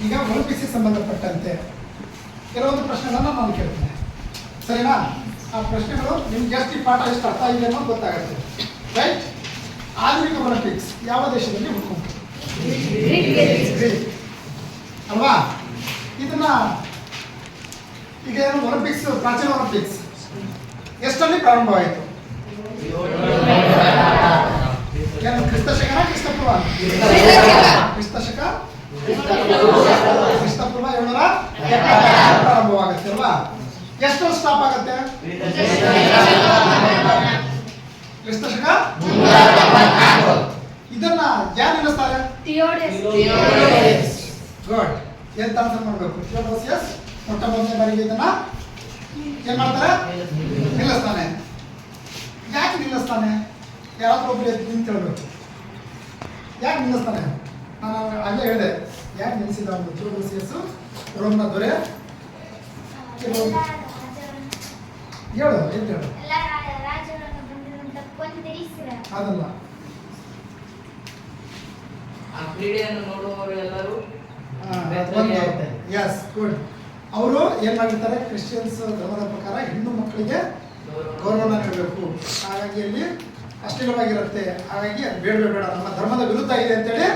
ಈಗ ಒಲಿಂಪಿಕ್ಸ್ಗೆ ಸಂಬಂಧಪಟ್ಟಂತೆ ಕೆಲವೊಂದು ಪ್ರಶ್ನೆಗಳನ್ನು ನಾನು ಕೇಳ್ತೇನೆ, ಸರಿನಾ? ಆ ಪ್ರಶ್ನೆಗಳು ನಿಮ್ಗೆ ಎಷ್ಟು ಈ ಪಾಠ ಎಷ್ಟು ಅರ್ಥ ಇದೆ ಅನ್ನೋದು ಗೊತ್ತಾಗುತ್ತೆ, ರೈಟ್? ಆಧುನಿಕ ಒಲಿಂಪಿಕ್ಸ್ ಯಾವ ದೇಶದಲ್ಲಿ ಹುಟ್ಕೊಂಡ್ರು? ಅಲ್ವಾ? ಇದನ್ನ ಈಗ ಏನು ಒಲಿಂಪಿಕ್ಸ್, ಪ್ರಾಚೀನ ಒಲಿಂಪಿಕ್ಸ್ ಎಷ್ಟರಲ್ಲಿ ಪ್ರಾರಂಭವಾಯಿತು? ಏನು ಕ್ರಿಸ್ತಶಕನ ಕ್ರಿಸ್ತಪೂರ್ವ? ಕ್ರಿಸ್ತಶಕ ಕ್ರಿಸ್ತಪೂರ್ವ 770 ಪ್ರಾರಂಭವಾಗುತ್ತೆ ಅಲ್ವಾ? ಎಷ್ಟರಲ್ಲಿ ಸ್ಟಾಪ್ ಆಗುತ್ತೆ? ಕ್ರಿಸ್ತಶಕ. ಇದನ್ನ ಯಾರು ನಿಲ್ಲಿಸ್ತಾರೆ? ಗುಡ್. ಎಂತ ಆನ್ಸರ್ ಮಾಡಬೇಕು? ಥಿಯೋಡೋಸಿಯಸ್ ಮೊಟ್ಟ ಮೊದಲನೇ ಬಾರಿಗೆ ಇದನ್ನ ಏನ್ ಮಾಡ್ತಾರೆ? ನಿಲ್ಲಿಸ್ತಾನೆ. ಯಾಕೆ ನಿಲ್ಲಿಸ್ತಾನೆ? ಯಾರಾದ್ರೂ ಒಬ್ಬರು ನಿಂತು ಹೇಳ್ಬೇಕು. ಯಾಕೆ ನಿಲ್ಲಿಸ್ತಾನೆ? ನಾನು ಅಲ್ಲೇ ಹೇಳಿದೆ ಯಾಕೆ ನಿಲ್ಲಿಸಿದ ಒಂದು ಥಿಯೋಡೋಸಿಯಸ್ ರೋಮ್ನ ದೊರೆ. ಹೇಳು ಏನು ಹೇಳು? ಅದಲ್ಲ, ಎಸ್ ಗುಡ್. ಅವರು ಏನ್ ಮಾಡಿರ್ತಾರೆ? ಕ್ರಿಶ್ಚಿಯನ್ಸ್ ಧರ್ಮದ ಪ್ರಕಾರ ಹೆಣ್ಣು ಮಕ್ಕಳಿಗೆ ಗೌರವನ ನೀಡಬೇಕು, ಹಾಗಾಗಿ ಅಲ್ಲಿ ಅಶ್ಲೀಲವಾಗಿರುತ್ತೆ, ಹಾಗಾಗಿ ಅದು ಬೇಡ ನಮ್ಮ ಧರ್ಮದ ವಿರುದ್ಧ ಇದೆ ಅಂತೇಳಿ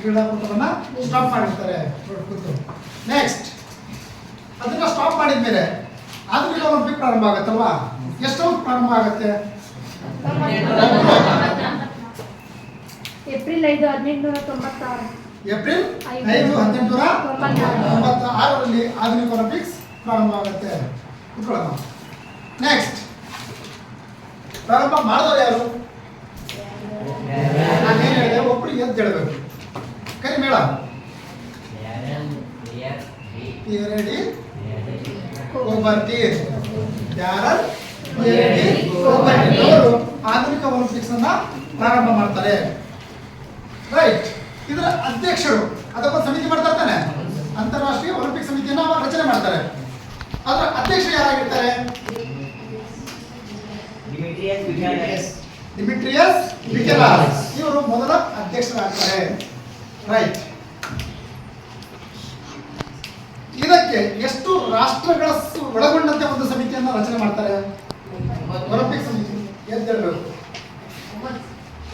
ಕ್ರೀಡಾಕೂಟವನ್ನ ಸ್ಟಾಪ್ ಮಾಡಿರ್ತಾರೆ. ನೆಕ್ಸ್ಟ್ ಅದನ್ನ ಸ್ಟಾಪ್ ಮಾಡಿದ್ಮೇಲೆ ಆಧುನಿಕ ಒಲಿಂಪಿಕ್ ಪ್ರಾರಂಭ ಆಗತ್ತಲ್ವಾ? ಎಷ್ಟೊಂದು ಪ್ರಾರಂಭ ಆಗುತ್ತೆ? ಏಪ್ರಿಲ್ 5, 1896. ಏಪ್ರಿಲ್ 5, 1896ರಲ್ಲಿ ಆಧುನಿಕ ಒಲಿಂಪಿಕ್ಸ್ ಪ್ರಾರಂಭ ಆಗುತ್ತೆ. ನೆಕ್ಸ್ಟ್ ಪ್ರಾರಂಭ ಮಾಡಿದವರು ಯಾರು? ನಾನೇನು ಹೇಳಿದೆ? ಒಬ್ಬರಿಗೆ ಎದ್ದು ಹೇಳಬೇಕು. ಕರಿ ಮೇಳ ರೆಡಿ ಓಬರ್ಟೀನ್. ಯಾರು ಆಧುನಿಕ ಒಲಿಂಪಿಕ್ಸ್ ಅನ್ನ ಪ್ರಾರಂಭ ಮಾಡ್ತಾರೆ, ರೈಟ್? ಇದರ ಅಧ್ಯಕ್ಷರು ಅದಕ್ಕೊಂದು ಸಮಿತಿ ಮಾಡ್ತಾ ಇರ್ತಾನೆ, ಅಂತಾರಾಷ್ಟ್ರೀಯ ಒಲಿಂಪಿಕ್ ಸಮಿತಿಯನ್ನ ಅವಾಗ ರಚನೆ ಮಾಡ್ತಾರೆ. ಅದರ ಅಧ್ಯಕ್ಷರು ಯಾರಾಗಿರ್ತಾರೆ? ಡಿಮಿಟ್ರಿಯಸ್ ವಿಕೆಲಾಸ್. ಇವರು ಮೊದಲ ಅಧ್ಯಕ್ಷರಾಗ್ತಾರೆ, ರೈಟ್? ಇದಕ್ಕೆ ಎಷ್ಟು ರಾಷ್ಟ್ರಗಳ ಒಳಗೊಂಡಂತೆ ಒಂದು ಸಮಿತಿಯನ್ನ ರಚನೆ ಮಾಡ್ತಾರೆ? ಒಲಿಂಪಿಕ್ ಸಮಿತಿ ಎದ್ದೇಳಬೇಕು.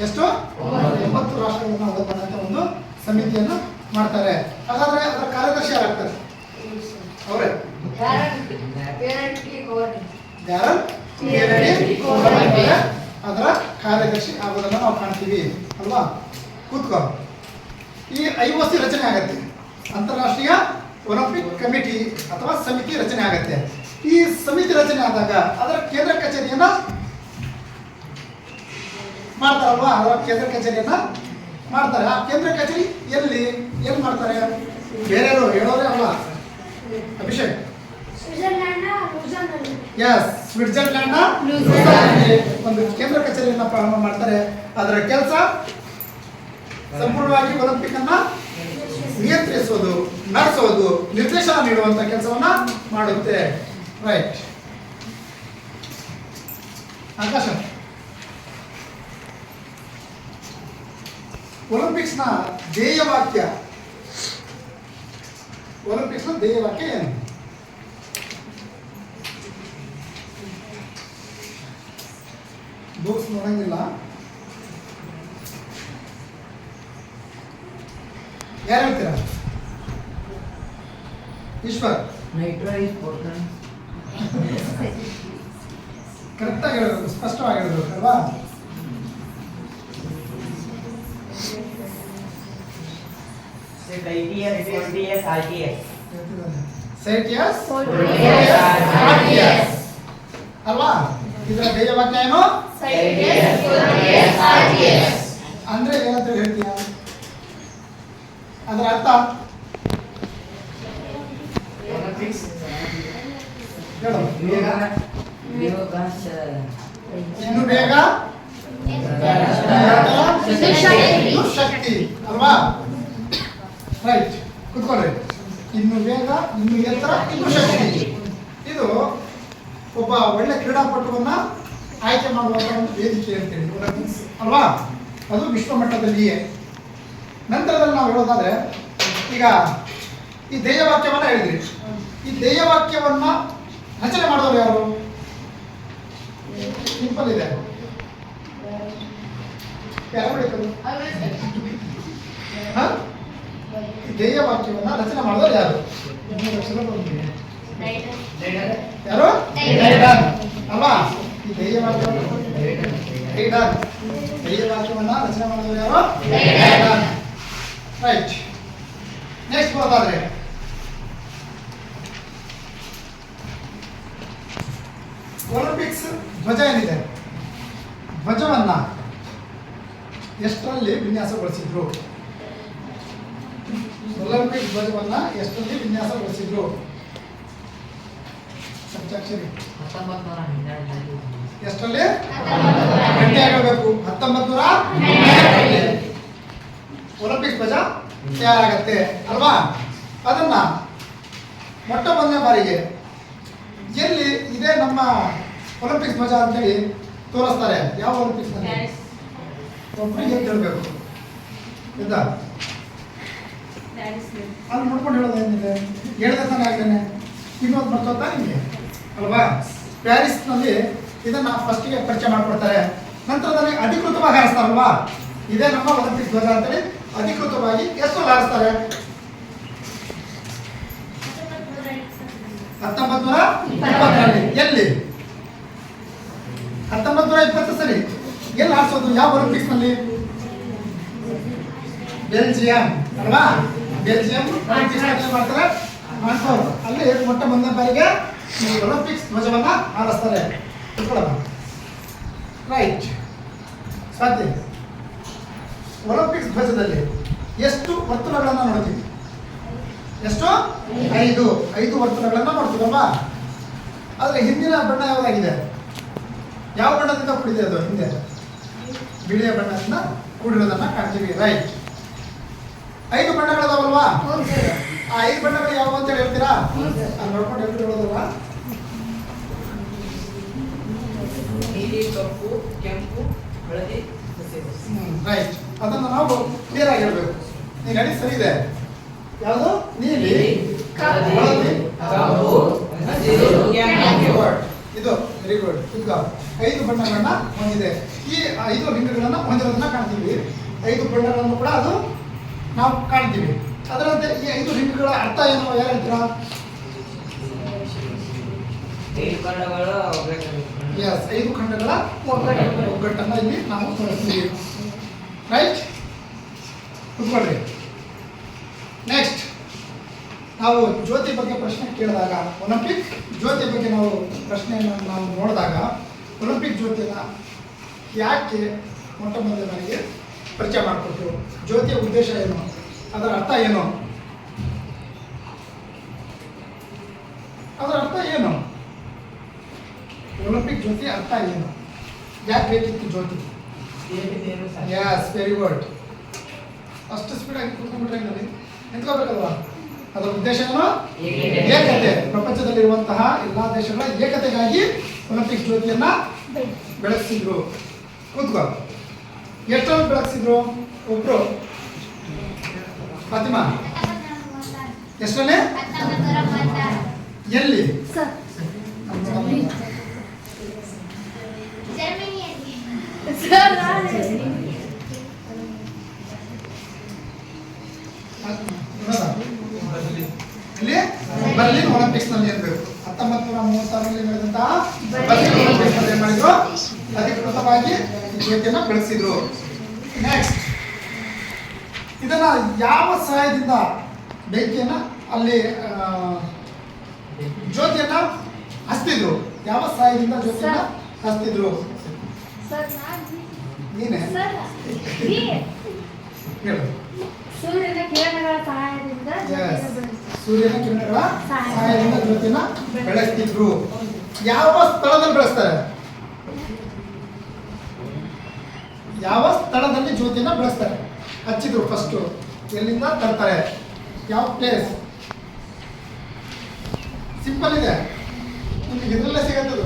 ಎಷ್ಟು? 9 ರಾಷ್ಟ್ರಗಳನ್ನ ಒಳಗೊಂಡಂತೆ ಒಂದು ಸಮಿತಿಯನ್ನು ಮಾಡ್ತಾರೆ. ಹಾಗಾದ್ರೆ ಅದರ ಕಾರ್ಯದರ್ಶಿ ಯಾರಾಗ್ತಾರೆ? ಅವರೇ ಅದರ ಕಾರ್ಯದರ್ಶಿ ಆಗೋದನ್ನ ನಾವು ಕಾಣ್ತೀವಿ ಅಲ್ವಾ? ಕೂತ್ಕೋ. ಈ IOC ರಚನೆ ಆಗತ್ತೆ, ಅಂತಾರಾಷ್ಟ್ರೀಯ ಒಲಿಂಪಿಕ್ ಕಮಿಟಿ ಅಥವಾ ಸಮಿತಿ ರಚನೆ ಆಗತ್ತೆ. ಈ ಸಮಿತಿ ರಚನೆ ಆದಾಗ ಅದರ ಕೇಂದ್ರ ಕಚೇರಿಯನ್ನ ಮಾಡ್ತಾರಲ್ವಾ? ಅದರ ಕೇಂದ್ರ ಕಚೇರಿಯನ್ನ ಮಾಡ್ತಾರೆ. ಆ ಕೇಂದ್ರ ಕಚೇರಿ ಎಲ್ಲಿ ಏನ್ ಮಾಡ್ತಾರೆ? ಬೇರೆಯವರು ಹೇಳೋರೇ ಅಲ್ಲ, ಅಭಿಷೇಕ್. ಎಸ್, ಸ್ವಿಟ್ಜರ್ಲ್ಯಾಂಡ್ ಒಂದು ಕೇಂದ್ರ ಕಚೇರಿಯನ್ನ ಪ್ರಾರಂಭ ಮಾಡ್ತಾರೆ. ಅದರ ಕೆಲಸ ಸಂಪೂರ್ಣವಾಗಿ ಒಲಿಂಪಿಕ್ ಅನ್ನ ನಿಯಂತ್ರಿಸುವುದು, ನಡೆಸುವುದು, ನಿರ್ದೇಶನ ನೀಡುವಂತ ಕೆಲಸವನ್ನ ಮಾಡುತ್ತೆ, ರೈಟ್? ಆಕಾಶ, ಒಲಿಂಪಿಕ್ಸ್ನ ಧ್ಯೇಯವಾಕ್ಯ ಏನು? ಬುಕ್ಸ್ ನೋಡಂಗಿಲ್ಲ, ಯಾರು ಹೇಳ್ತೀರಾ? ಈಶ್ವರ್ ಕರೆಕ್ಟಾಗಿ ಹೇಳಬೇಕು, ಸ್ಪಷ್ಟವಾಗಿ ಹೇಳಬೇಕು ಅಲ್ವಾ? ಅಲ್ವಾ? ಇದರ ಧ್ಯೇಯವಾಕ್ಯ ಏನು? ಅಂದ್ರೆ ಏನಂತ ಹೇಳ್ತೀಯ? ಅದರ ಅರ್ಥ ಇನ್ನು ಬೇಗ ಶಕ್ತಿ ಅಲ್ವಾ? ರೈಟ್, ಕುತ್ಕೊಳ್ಳಿ. ಇನ್ನು ಬೇಗ, ಇನ್ನು ಎತ್ತರ, ಇನ್ನು ಶಕ್ತಿ. ಇದು ಒಬ್ಬ ಒಳ್ಳೆ ಕ್ರೀಡಾಪಟುವನ್ನ ಆಯ್ಕೆ ಮಾಡುವಂಥ ಒಂದು ವೇದಿಕೆ ಅಂತೇಳಿ ಒಲಿಂಪಿಕ್ಸ್ ಅಲ್ವಾ, ಅದು ವಿಶ್ವ ಮಟ್ಟದಲ್ಲಿಯೇ. ನಂತರದಲ್ಲಿ ನಾವು ಹೇಳೋದಾದ್ರೆ ಈಗ ಈ ಧ್ಯೇಯವಾಕ್ಯವನ್ನ ಹೇಳಿದ್ರಿ, ಈ ಧ್ಯೇಯವಾಕ್ಯವನ್ನ ರಚನೆ ಮಾಡೋರು ಯಾರು? ಸಿಂಪಲ್ ಇದೆ, ಯಾರು ಹೇಳ್ತಾರೆ? ಈ ಧ್ಯೇಯವಾಕ್ಯವನ್ನ ರಚನೆ ಮಾಡೋರು ಯಾರು? ಯಾರು? ಅಲ್ವಾ? ಈ ಧ್ಯೇಯವಾಕ್ಯವನ್ನ ರಚನೆ ಮಾಡೋರು ಯಾರು? ರೈಟ್. ನೆಕ್ಸ್ಟ್ ಬರೋದಾದ್ರೆ ಒಲಿಂಪಿಕ್ಸ್ ಧ್ವಜ ಏನಿದೆ, ಧ್ವಜವನ್ನ ಎಷ್ಟರಲ್ಲಿ ವಿನ್ಯಾಸಗೊಳಿಸಿದ್ರು? ಒಲಿಂಪಿಕ್ ಧ್ವಜವನ್ನ ಎಷ್ಟರಲ್ಲಿ ವಿನ್ಯಾಸಗೊಳಿಸಿದ್ರು? ಸಪ್ತಾಕ್ಷರಿ ಎಷ್ಟರಲ್ಲಿ? ಗಟ್ಟಿ ಆಗಬೇಕು. 1912 ಒಲಿಂಪಿಕ್ ಧ್ವಜ ತಯಾರಾಗತ್ತೆ ಅಲ್ವಾ? ಅದನ್ನ ಮೊಟ್ಟ ಮೊದಲನೇ ಬಾರಿಗೆ ಎಲ್ಲಿ ಇದೇ ನಮ್ಮ ಒಲಿಂಪಿಕ್ಸ್ ಧ್ವಜ ಅಂತೇಳಿ ತೋರಿಸ್ತಾರೆ? ಯಾವ ಒಲಿಂಪಿಕ್ಸ್ ನಲ್ಲಿ? ಒಬ್ಬರಿಗೆ ಹೇಳ್ಬೇಕು ಇದ್ದ ಅಲ್ಲಿ ನೋಡ್ಕೊಂಡು ಹೇಳೋದು ಏನಿದೆ, ಹೇಳ್ದೆ ತಾನೇ ಆಗ್ತಾನೆ. ಇನ್ನೊಂದು ಮರ್ತೋತಾ ನಿಮಗೆ ಅಲ್ವಾ? ಪ್ಯಾರಿಸ್ನಲ್ಲಿ ಇದನ್ನ ಫಸ್ಟಿಗೆ ಪರಿಚಯ ಮಾಡಿಕೊಡ್ತಾರೆ, ನಂತರದಲ್ಲಿ ಅಧಿಕೃತವಾಗಿ ಹಾರಿಸ್ತಾರಲ್ವಾ? ಇದೇ ನಮ್ಮ ಒಲಿಂಪಿಕ್ ಧ್ವಜ ಅಂತೇಳಿ ಅಧಿಕೃತವಾಗಿ ಎಷ್ಟು ಹಾರಿಸ್ತಾರೆ? 1920 ಎಲ್ಲಿ? 1920 ಸರಿ. ಎಲ್ಲಿ ಹಾರಿಸೋದು? ಯಾವ ಒಲಿಂಪಿಕ್ಸ್ ನಲ್ಲಿ? ಬೆಲ್ಜಿಯಂ ಅಲ್ವಾ? ಬೆಲ್ಜಿಯಂ ಒಲಿಂಪಿಕ್ಸ್ ಮಾಡ್ತಾರೆ, ಮಾಡ್ತಾರೆ. ಅಲ್ಲಿ ಮೊಟ್ಟ ಮೊದಲನೇ ಬಾರಿಗೆ ಈ ಒಲಿಂಪಿಕ್ಸ್ ಧ್ವಜವನ್ನ ಹಾರಿಸ್ತಾರೆ. ರೈಟ್. ಸಾಧ್ಯ. ಒಲಿಂಪಿಕ್ಸ್ ಧ್ವಜದಲ್ಲಿ ಎಷ್ಟು ವರ್ತುಲಗಳನ್ನ ನೋಡ್ತೀವಿ? ಎಷ್ಟು? 5 ವರ್ತುಲಗಳನ್ನ ನೋಡ್ತೀವಲ್ವಾ? ಆದ್ರೆ ಹಿಂದಿನ ಬಣ್ಣ ಯಾವುದಾಗಿದೆ? ಯಾವ ಬಣ್ಣದಿಂದ ಕೂಡಿದೆ ಅದು? ಹಿಂದೆ ಬಿಳಿಯ ಬಣ್ಣದಿಂದ ಕೂಡಿರೋದನ್ನ ಕಾಣ್ತೀವಿ. ರೈಟ್. 5 ಬಣ್ಣಗಳದಾವಲ್ವಾ? ಆ 5 ಬಣ್ಣಗಳು ಯಾವ ಅಂತ ಹೇಳ್ತೀರಾ? ಅಲ್ಲಿ ನೋಡ್ಕೊಂಡು ಎಷ್ಟು ಹೇಳೋದಲ್ವಾ? ನೀಲಿ, ಕಪ್ಪು, ಕೆಂಪು, ಹಳದಿ, ಹಸಿರು. ರೈಟ್. ಅದನ್ನು ನಾವು ಕ್ಲಿಯರ್ ಆಗಿ ಹೇಳ್ಬೇಕು. ಈಗ ಅಡಿ ಸರಿ ಇದೆ. ಯಾವುದು? ನೀಲಿ, ಹಳದಿ, ಕಪ್ಪು, ಹಸಿರು, ಕೆಂಪು. ಇದು ವೆರಿ ಗುಡ್. ಈಗ 5 ಬಣ್ಣಗಳನ್ನ ಹೊಂದಿದೆ. ಈ 5 ರಿಂಗ್ಗಳನ್ನ ಹೊಂದಿರೋದನ್ನ ಕಾಣ್ತೀವಿ. 5 ಬಣ್ಣಗಳನ್ನು ಕೂಡ ಅದು ನಾವು ಕಾಣ್ತೀವಿ. ಅದರಂತೆ ಈ 5 ರಿಂಗ್ಗಳ ಅರ್ಥ ಏನು? ಯಾರು ಹೇಳ್ತೀರಾ? 5 ಬಣ್ಣಗಳು ಎಸ್, 5 ಖಂಡಗಳ ಒಗ್ಗಟ್ಟನ್ನ ಇಲ್ಲಿ ನಾವು ತೋರಿಸ್ತೀವಿ. ರೈಟ್. ಕುತ್ಕೊಳ್ರಿ. ನೆಕ್ಸ್ಟ್ ನಾವು ಜ್ಯೋತಿ ಬಗ್ಗೆ ಪ್ರಶ್ನೆ ಕೇಳಿದಾಗ, ಒಲಿಂಪಿಕ್ ಜ್ಯೋತಿ ಬಗ್ಗೆ ನಾವು ಪ್ರಶ್ನೆಯನ್ನು ನಾವು ನೋಡಿದಾಗ, ಒಲಿಂಪಿಕ್ ಜ್ಯೋತಿನ ಯಾಕೆ ಮೊಟ್ಟ ಮೊದಲ ಬಾರಿಗೆ ಪರಿಚಯ ಮಾಡಿಕೊಟ್ರು? ಜ್ಯೋತಿಯ ಉದ್ದೇಶ ಏನು? ಅದರ ಅರ್ಥ ಏನು? ಅದರ ಅರ್ಥ ಏನು? ಒಲಿಂಪಿಕ್ ಜ್ಯೋತಿ ಅರ್ಥ ಏನು? ಯಾಕೆ ಬೇಕಿತ್ತು ಜ್ಯೋತಿ? S, very good. ಅಷ್ಟು ಸ್ಪೀಡಾಗಿ ಕೂತ್ಕೊಂಡ್ಬಿಟ್ರೆ ನಿಂತ್ಕೋಬೇಕಲ್ವಾ? ಅದರ ಉದ್ದೇಶ ಏನು? ಏಕತೆ. ಪ್ರಪಂಚದಲ್ಲಿರುವಂತಹ ಎಲ್ಲಾ ದೇಶಗಳ ಏಕತೆಗಾಗಿ ಒಲಿಂಪಿಕ್ ಜ್ಯೋತಿಯನ್ನ ಬೆಳಗಿಸಿದ್ರು. ಕೂತ್ಕೋ. ಎಷ್ಟೊಂದು ಬೆಳಗಿಸಿದ್ರು? ಒಬ್ರು ಫಾತಿಮಾ ಎಷ್ಟರಲ್ಲಿ? ಎಲ್ಲಿ? ಸರ್ ಇಲ್ಲಿ ಬರ್ಲಿನ್ ಒಲಿಂಪಿಕ್ಸ್ ನಲ್ಲಿ ಇರಬೇಕು. 1936ರಲ್ಲಿ ನಡೆದಂತಹ ಬರ್ಲಿನ್ ಒಲಿಂಪಿಕ್ಸ್ ನಲ್ಲಿ ಏನ್ ಮಾಡಿದ್ರು? ಅಧಿಕೃತವಾಗಿ ಈ ಜ್ಯೋತಿಯನ್ನ ಬೆಳೆಸಿದ್ರು. ನೆಕ್ಸ್ಟ್, ಇದನ್ನ ಯಾವ ಸಹಾಯದಿಂದ ಬೆಂಕಿಯನ್ನ ಅಲ್ಲಿ ಜ್ಯೋತಿಯನ್ನ ಹಚ್ತಿದ್ರು? ಯಾವ ಸಹಾಯದಿಂದ ಜ್ಯೋತಿಯನ್ನ ಹಚ್ತಿದ್ರು? ನೀನೇ ಹೇಳು. ಸೂರ್ಯನ ಕಿರಣಗಳ ಸಹಾಯದಿಂದ ಸೂರ್ಯನ ಕಿರಣಗಳ ಸಹಾಯದಿಂದ ಜ್ಯೋತಿಯನ್ನ ಬೆಳೆಸ್ತಿದ್ರು. ಯಾವ ಸ್ಥಳದಲ್ಲಿ ಬೆಳೆಸ್ತಾರೆ? ಯಾವ ಸ್ಥಳದಲ್ಲಿ ಜ್ಯೋತಿಯನ್ನ ಬೆಳೆಸ್ತಾರೆ? ಹಚ್ಚಿದ್ರು ಫಸ್ಟ್ ಎಲ್ಲಿಂದ ತರ್ತಾರೆ? ಯಾವ ಪ್ಲೇಸ್? ಸಿಂಪಲ್ ಇದೆ. ನಿಮಗೆ ಇದರಲ್ಲೇ ಸಿಗತ್ತದು.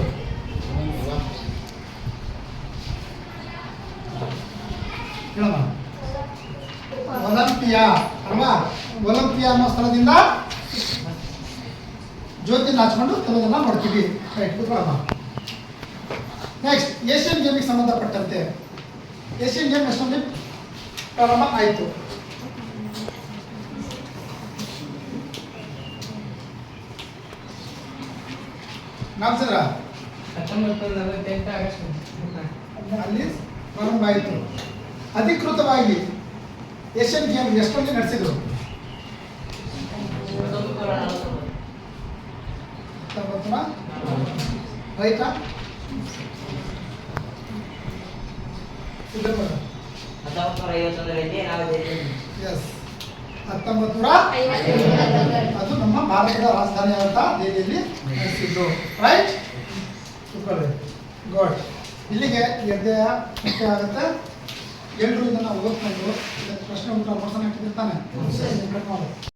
ಹೇಳಮ್ಮ. ಒಲಂಪಿಯಾ ಅಲ್ವಾ? ಒಲಂಪಿಯಾ ಅನ್ನೋ ಸ್ಥಳದಿಂದ ಜ್ಯೋತಿನ ಹಚ್ಕೊಂಡು ಕೆಲವೊಂದನ್ನ ನೋಡ್ತೀವಿ. ರೈಟ್, ಕೂತ್ಕೊಳ್ಳಮ್ಮ. ನೆಕ್ಸ್ಟ್ ಏಷ್ಯನ್ ಗೇಮಿಗೆ ಸಂಬಂಧಪಟ್ಟಂತೆ ಏಷ್ಯನ್ ಗೇಮ್ ಎಷ್ಟೊಂದು ಪ್ರಾರಂಭ ಆಯಿತು? ನಾಲ್ಕು 1948 ಆಗಸ್ಟ್ ಅಲ್ಲಿ ಪ್ರಾರಂಭ ಆಯಿತು. ಅಧಿಕೃತವಾಗಿ ಏಷ್ಯನ್ ಗೇಮ್ ಎಷ್ಟೊಂದು ನಡೆಸಿದ್ರು? 1940 ರೈಟಾ? 1951ರಲ್ಲಿ ನಾವು ಎಸ್, 1950 ಅದು ನಮ್ಮ ಭಾರತದ ರಾಜಧಾನಿಯಾದಂಥ ದೆಹಲಿಯಲ್ಲಿ ನಡೆಸಿದ್ದು. Right, good. ಇಲ್ಲಿಗೆ ಈ ಅಧ್ಯಾಯ ಮುಖ್ಯ ಆಗುತ್ತೆ. ಎಲ್ಲರೂ ಇದನ್ನು ಓದ್ಕೊಂಡು ಇದಕ್ಕೆ ಪ್ರಶ್ನೆ ಉತ್ತರ ಮಾಡ್ಸೋಣ.